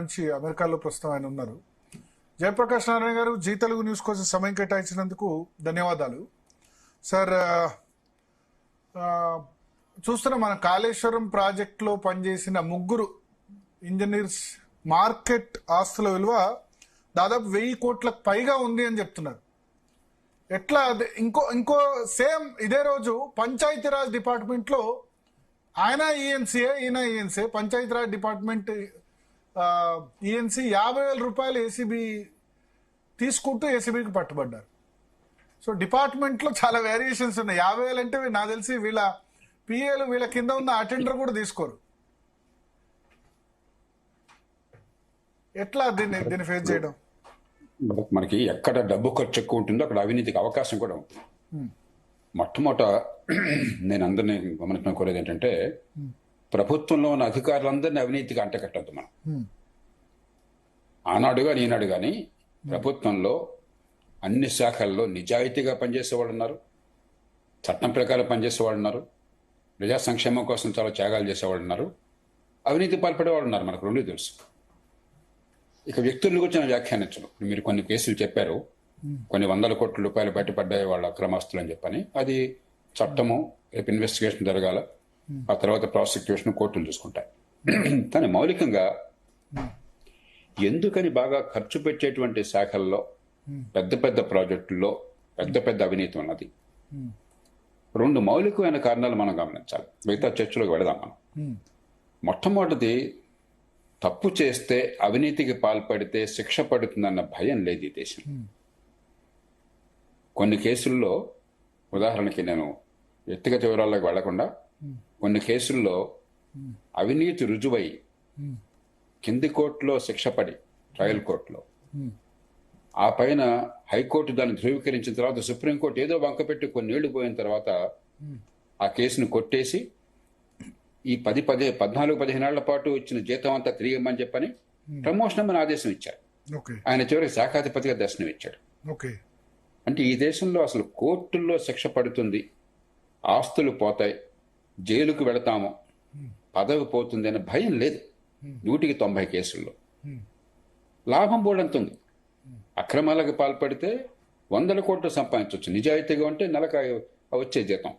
నుంచి అమెరికాలో ప్రస్తుతం ఆయన ఉన్నారు. జయప్రకాష్ నారాయణ గారు, జీ తెలుగు న్యూస్ కోసం సమయం కేటాయించినందుకు ధన్యవాదాలు సార్. చూస్తున్న మన కాళేశ్వరం ప్రాజెక్టులో పనిచేసిన 3 ఇంజనీర్స్ మార్కెట్ ఆస్తుల విలువ దాదాపు 1000 కోట్లకు పైగా ఉంది అని చెప్తున్నారు. ఎట్లా? ఇంకో సేమ్ ఇదే రోజు పంచాయతీరాజ్ డిపార్ట్మెంట్ లో ఆయన ఈఎన్సీఏ, ఈయన ఈఎన్సీ, పంచాయతీరాజ్ డిపార్ట్మెంట్ ఈఎన్సీ 50,000 రూపాయలు ఏసీబీ తీసుకుంటూ ఏసీబీకి పట్టుబడ్డారు. సో డిపార్ట్మెంట్ లో చాలా వేరియేషన్స్ ఉన్నాయి. 50,000 అంటే నాకు తెలిసి వీళ్ళ పిఏలు, వీళ్ళ కింద ఉన్న అటెండర్ కూడా తీసుకోరు. ఎట్లా దీన్ని ఫేస్ చేయడం? మనకి ఎక్కడ డబ్బు ఖర్చు ఎక్కువ ఉంటుందో అక్కడ అవినీతికి అవకాశం కూడా ఉంటుంది. మొట్టమొదట నేను అందరినీ గమనించడం కోరేది ఏంటంటే, ప్రభుత్వంలో ఉన్న అధికారులందరినీ అవినీతికి అంటకట్టద్దు. మనం ఆనాడు కానీ ఈనాడు కానీ ప్రభుత్వంలో అన్ని శాఖల్లో నిజాయితీగా పనిచేసేవాళ్ళు ఉన్నారు, చట్టం ప్రకారం పనిచేసేవాళ్ళు ఉన్నారు, ప్రజా సంక్షేమం కోసం చాలా త్యాగాలు చేసేవాళ్ళు ఉన్నారు, అవినీతి పాల్పడేవాళ్ళు ఉన్నారు. మనకు రెండు తెలుసు. ఇక వ్యక్తులను గురించి వ్యాఖ్యానించడం. మీరు కొన్ని కేసులు చెప్పారు, కొన్ని 100 కోట్ల రూపాయలు బయటపడ్డాయి వాళ్ళ అక్రమాస్తులు అని చెప్పని. అది చట్టము, రేపు ఇన్వెస్టిగేషన్ జరగాల, ఆ తర్వాత ప్రాసిక్యూషన్ కోర్టులు చూసుకుంటాయి. కానీ మౌలికంగా ఎందుకని బాగా ఖర్చు పెట్టేటువంటి శాఖల్లో పెద్ద పెద్ద ప్రాజెక్టుల్లో పెద్ద అవినీతి ఉన్నది? 2 మౌలికమైన కారణాలు మనం గమనించాలి. మిగతా చర్చలోకి వెళదాం మనం. మొట్టమొదటిది, తప్పు చేస్తే, అవినీతికి పాల్పడితే శిక్ష పడుతుందన్న భయం లేదు ఈ దేశం. కొన్ని కేసుల్లో, ఉదాహరణకి నేను వ్యక్తిగత వివరాల్లోకి వెళ్లకుండా, కొన్ని కేసుల్లో అవినీతి రుజువై కింది కోర్టులో శిక్ష పడి, ట్రయల్ కోర్టులో, ఆ పైన హైకోర్టు దాన్ని ధృవీకరించిన తర్వాత సుప్రీంకోర్టు ఏదో వంకపెట్టి కొన్నేళ్లు పోయిన తర్వాత ఆ కేసును కొట్టేసి ఈ 14-15 ఏళ్ల పాటు ఇచ్చిన జీతం అంతా తిరిగి ఇమ్మని చెప్పని ప్రమోషన్ అని ఆదేశం ఇచ్చారు. ఆయన చివరికి శాఖాధిపతిగా దర్శనం ఇచ్చాడు. అంటే ఈ దేశంలో అసలు కోర్టుల్లో శిక్ష పడుతుంది, ఆస్తులు పోతాయి, జైలుకు వెళతాము, పదవి పోతుంది అనే భయం లేదు. 190 కేసుల్లో లాభం బోడంతుంది. అక్రమాలకు పాల్పడితే 100 కోట్లు సంపాదించవచ్చు. నిజాయితీగా ఉంటే నెలకు వచ్చే జీతం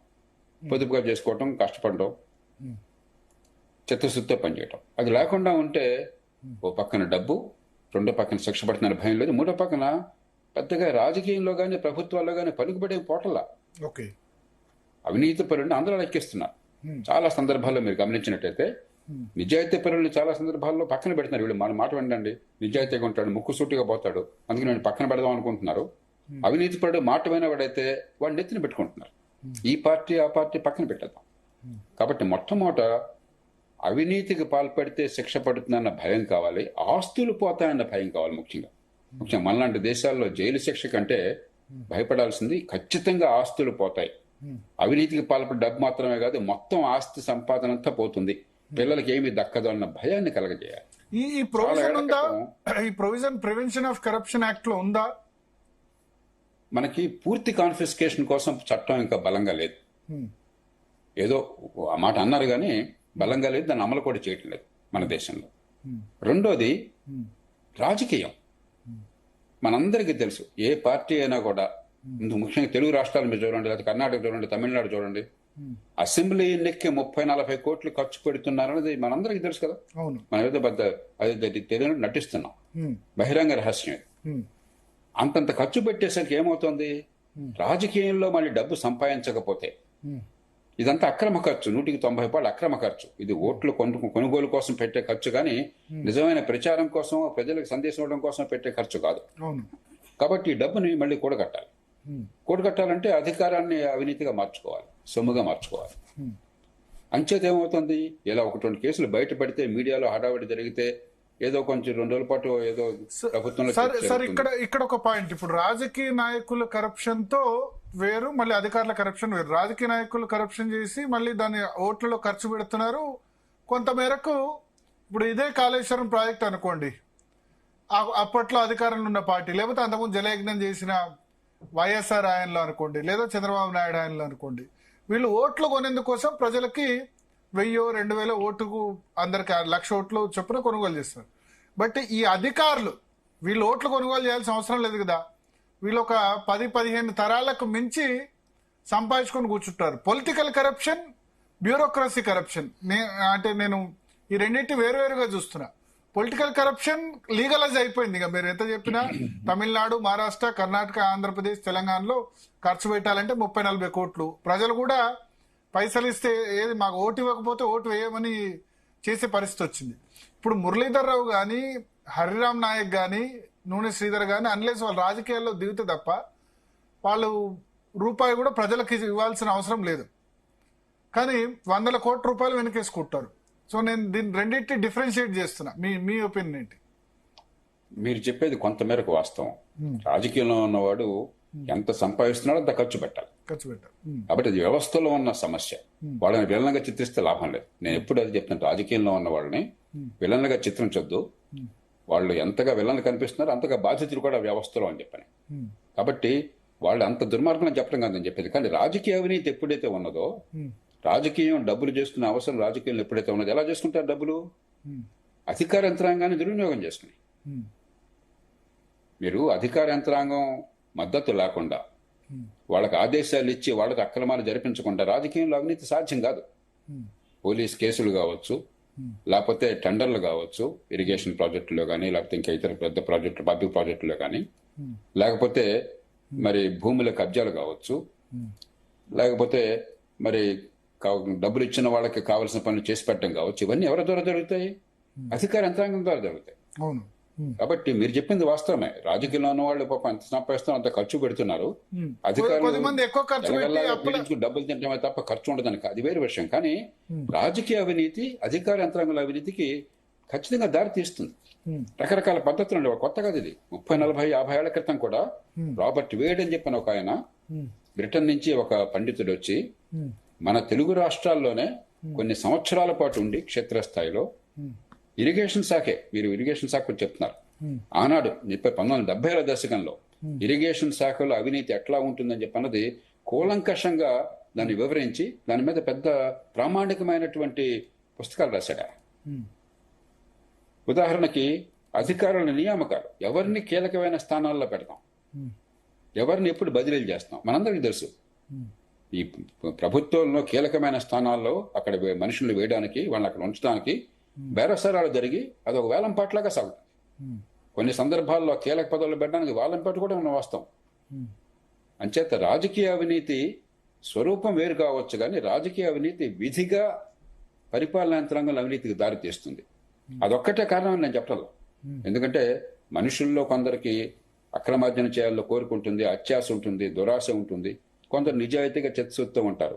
పొదుపుగా చేసుకోవటం, కష్టపడడం, చిత్తశుద్ధితో పనిచేయటం. అది లేకుండా ఉంటే ఓ పక్కన డబ్బు, రెండో పక్కన శిక్ష పడుతున్న భయం లేదు, మూడో పక్కన పెద్దగా రాజకీయంలో కానీ ప్రభుత్వాల్లో కానీ పలుకుబడే పోటల్లా అవినీతి పరులను అందరూ లెక్కిస్తున్నారు. చాలా సందర్భాల్లో మీరు గమనించినట్టయితే నిజాయితీ పరులను చాలా సందర్భాల్లో పక్కన పెడుతున్నారు. వీళ్ళు మన మాట వినండి, నిజాయితీగా ఉంటాడు, ముక్కు సూటిగా పోతాడు, అందుకే నేను పక్కన పెడదాం అనుకుంటున్నారు. అవినీతి పరుడు మాట వినవాడైతే వాడిని నెత్తిన పెట్టుకుంటున్నారు. ఈ పార్టీ ఆ పార్టీ పక్కన పెట్టేద్దాం. కాబట్టి మొట్టమొదట అవినీతికి పాల్పడితే శిక్ష పడుతుందన్న భయం కావాలి, ఆస్తులు పోతాయన్న భయం కావాలి. ముఖ్యంగా మనలాంటి దేశాల్లో జైలు శిక్ష కంటే భయపడాల్సింది ఖచ్చితంగా ఆస్తులు పోతాయి. అవినీతికి పాల్పడే డబ్బు మాత్రమే కాదు, మొత్తం ఆస్తి సంపాదన అంతా పోతుంది, పిల్లలకి ఏమీ దక్కదు అన్న భయాన్ని కలగజేయాలి. ఈ provision prevention of corruption act లో ఉందా? మనకి పూర్తి కాన్ఫిస్కేషన్ కోసం చట్టం ఇంకా బలంగా లేదు. ఏదో ఆ మాట అన్నారు కానీ బలంగా లేదు, దాన్ని అమలు కూడా చేయటం లేదు మన దేశంలో. రెండోది రాజకీయం. మనందరికీ తెలుసు, ఏ పార్టీ అయినా కూడా, ముఖ్యంగా తెలుగు రాష్ట్రాలు మీరు చూడండి, లేదా కర్ణాటక చూడండి, తమిళనాడు చూడండి, అసెంబ్లీ ఎన్నికకి 30-40 కోట్లు ఖర్చు పెడుతున్నారనేది మనందరికీ తెలుసు కదా. మనం ఏదో అది తెలియని నటిస్తున్నాం, బహిరంగ రహస్యం. అంతంత ఖర్చు పెట్టేసరికి ఏమవుతుంది, రాజకీయంలో మళ్ళీ డబ్బు సంపాదించకపోతే ఇదంతా అక్రమ ఖర్చు. 190 అక్రమ ఖర్చు. ఇది ఓట్లు కొనుగోలు కోసం పెట్టే ఖర్చు కానీ నిజమైన ప్రచారం కోసం, ప్రజలకు సందేశం ఇవ్వడం కోసం పెట్టే ఖర్చు కాదు. కాబట్టి ఈ డబ్బుని మళ్ళీ కూడగట్టాలి. కూడగట్టాలంటే అధికారాన్ని అవినీతిగా మార్చుకోవాలి, సొమ్ముగా మార్చుకోవాలి. అంచేత ఏమవుతుంది, ఇలా 1-2 కేసులు బయటపడితే, మీడియాలో హడావిడి జరిగితే, ఏదో కొంచెం 2 రోజుల పాటు ఏదో ప్రభుత్వంలో. సార్ ఇక్కడ ఒక పాయింట్, ఇప్పుడు రాజకీయ నాయకుల కరప్షన్ తో వేరు, మళ్ళీ అధికారుల కరప్షన్ వేరు. రాజకీయ నాయకులు కరప్షన్ చేసి మళ్ళీ దాన్ని ఓట్లలో ఖర్చు పెడుతున్నారు కొంతమేరకు. ఇప్పుడు ఇదే కాళేశ్వరం ప్రాజెక్ట్ అనుకోండి, అప్పట్లో అధికారంలో ఉన్న పార్టీ, లేకపోతే అంతకుముందు జలయజ్ఞం చేసిన వైఎస్ఆర్ ఆయనలో అనుకోండి, లేదా చంద్రబాబు నాయుడు ఆయనలో అనుకోండి, వీళ్ళు ఓట్లు కొనేందుకోసం ప్రజలకి 1000-2000 ఓటుకు అందరికి 1,00,000 ఓట్లు చొప్పున కొనుగోలు చేస్తారు. బట్ ఈ అధికారులు వీళ్ళు ఓట్లు కొనుగోలు చేయాల్సిన అవసరం లేదు కదా. వీళ్ళు ఒక 10-15 తరాలకు మించి సంపాదించుకొని కూర్చుంటారు. పొలిటికల్ కరప్షన్, బ్యూరోక్రసీ కరప్షన్, అంటే నేను ఈ రెండింటి వేరువేరుగా చూస్తున్నా. పొలిటికల్ కరప్షన్ లీగలైజ్ అయిపోయింది. ఇక మీరు ఎంత చెప్పినా తమిళనాడు, మహారాష్ట్ర, కర్ణాటక, ఆంధ్రప్రదేశ్, తెలంగాణలో ఖర్చు పెట్టాలంటే 30-40 కోట్లు. ప్రజలు కూడా పైసలు ఇస్తే ఏది మాకు ఓటు ఇవ్వకపోతే ఓటు వేయమని చేసే పరిస్థితి వచ్చింది. ఇప్పుడు మురళీధర్ రావు కానీ, హరిరామ్ నాయక్ కానీ, నూనె శ్రీధర్ కానీ అన్లెస్ వాళ్ళు రాజకీయాల్లో దిగితే తప్ప వాళ్ళు రూపాయి కూడా ప్రజలకు ఇవ్వాల్సిన అవసరం లేదు. కానీ 100 కోట్ల రూపాయలు వెనకేసుకుంటారు. సో నేను దీన్ని రెండింటి డిఫరెన్షియేట్ చేస్తున్నా. మీ ఒపీనియన్ ఏంటి? మీరు చెప్పేది కొంతమేరకు వాస్తవం. రాజకీయంలో ఉన్నవాడు ఎంత సంపాదిస్తున్నాడో అంత ఖర్చు పెట్టాలి. కాబట్టి అది వ్యవస్థలో ఉన్న సమస్య. వాళ్ళని విలన్గా చిత్రిస్తే లాభం లేదు. నేను ఎప్పుడు అది చెప్తాను, రాజకీయంలో ఉన్న వాళ్ళని విలన్గా చిత్రించొద్దు. వాళ్ళు ఎంతగా విలన్లు కనిపిస్తున్నారో అంతగా బాధ్యతలు కూడా వ్యవస్థలో అని చెప్పని. కాబట్టి వాళ్ళు అంత దుర్మార్గం చెప్పడం కాదని చెప్పేది. కానీ రాజకీయ అవినీతి ఎప్పుడైతే ఉన్నదో, రాజకీయం డబ్బులు చేసుకునే అవసరం రాజకీయంలో ఎప్పుడైతే ఉన్నదో, ఎలా చేసుకుంటారు డబ్బులు? అధికార యంత్రాంగాన్ని దుర్వినియోగం చేసుకుని. మీరు అధికార యంత్రాంగం మద్దతు లేకుండా, వాళ్ళకి ఆదేశాలు ఇచ్చి వాళ్ళకి అక్రమాలు జరిపించకుండా రాజకీయంలో అవినీతి సాధ్యం కాదు. పోలీస్ కేసులు కావచ్చు, లేకపోతే టెండర్లు కావచ్చు, ఇరిగేషన్ ప్రాజెక్టులో కానీ, లేకపోతే ఇంకా ఇతర పెద్ద ప్రాజెక్టులు, పబ్లిక్ ప్రాజెక్టులో కానీ, లేకపోతే మరి భూముల కబ్జాలు కావచ్చు, లేకపోతే మరి డబ్బులు ఇచ్చిన వాళ్ళకి కావాల్సిన పనులు చేసి పెట్టడం కావచ్చు. ఇవన్నీ ఎవరి ద్వారా జరుగుతాయి? అధికార యంత్రాంగం ద్వారా జరుగుతాయి. కాబట్టి మీరు చెప్పింది వాస్తవమే. రాజకీయంలో ఉన్న వాళ్ళు పాపం ఎంత సంపాదిస్తారో అంత ఖర్చు పెడుతున్నారు. అధికారులు డబ్బులు తింటమే తప్ప ఖర్చు ఉండదని అది వేరే విషయం. కానీ రాజకీయ అవినీతి, అధికార యంత్రాంగాల అవినీతికి ఖచ్చితంగా దారి తీస్తుంది. రకరకాల పద్ధతులు ఉండేవి. కొత్త కాదు ఇది. 30, 40, 50 ఏళ్ల క్రితం కూడా రాబర్ట్ వేడ్ అని చెప్పిన ఒక ఆయన, బ్రిటన్ నుంచి ఒక పండితుడు వచ్చి మన తెలుగు రాష్ట్రాల్లోనే కొన్ని సంవత్సరాల పాటు ఉండి క్షేత్రస్థాయిలో ఇరిగేషన్ శాఖే, మీరు ఇరిగేషన్ శాఖ చెప్తున్నారు, ఆనాడు 1970ల దశకంలో ఇరిగేషన్ శాఖలో అవినీతి ఎట్లా ఉంటుందని చెప్పన్నది కూలంకషంగా దాన్ని వివరించి దాని మీద పెద్ద ప్రామాణికమైనటువంటి పుస్తకాలు రాశాడు. ఉదాహరణకి అధికారుల నియామకాలు, ఎవరిని కీలకమైన స్థానాల్లో పెడతాం, ఎవరిని ఎప్పుడు బదిలీలు చేస్తాం మనందరికీ తెలుసు. ఈ ప్రభుత్వంలో కీలకమైన స్థానాల్లో అక్కడ మనుషులు వేయడానికి, వాళ్ళని అక్కడ ఉంచడానికి బేరసారాలు జరిగి అదొక వేలం పాటలాగా సాగుతుంది. కొన్ని సందర్భాల్లో కీలక పదవులు పెట్టడానికి వేలం పాటు కూడా ఉన్న వాస్తవం. అంచేత రాజకీయ అవినీతి స్వరూపం వేరు కావచ్చు, కానీ రాజకీయ అవినీతి విధిగా పరిపాలనా యంత్రాంగంలో అవినీతికి దారి తీస్తుంది. అదొక్కటే కారణం అని నేను చెప్పలేదు. ఎందుకంటే మనుషుల్లో కొందరికి అక్రమార్జన చేయాలో కోరుకుంటుంది, అత్యాశ ఉంటుంది, దురాశ ఉంటుంది, కొందరు నిజాయితీగా చిత్తశుద్ధితో ఉంటారు.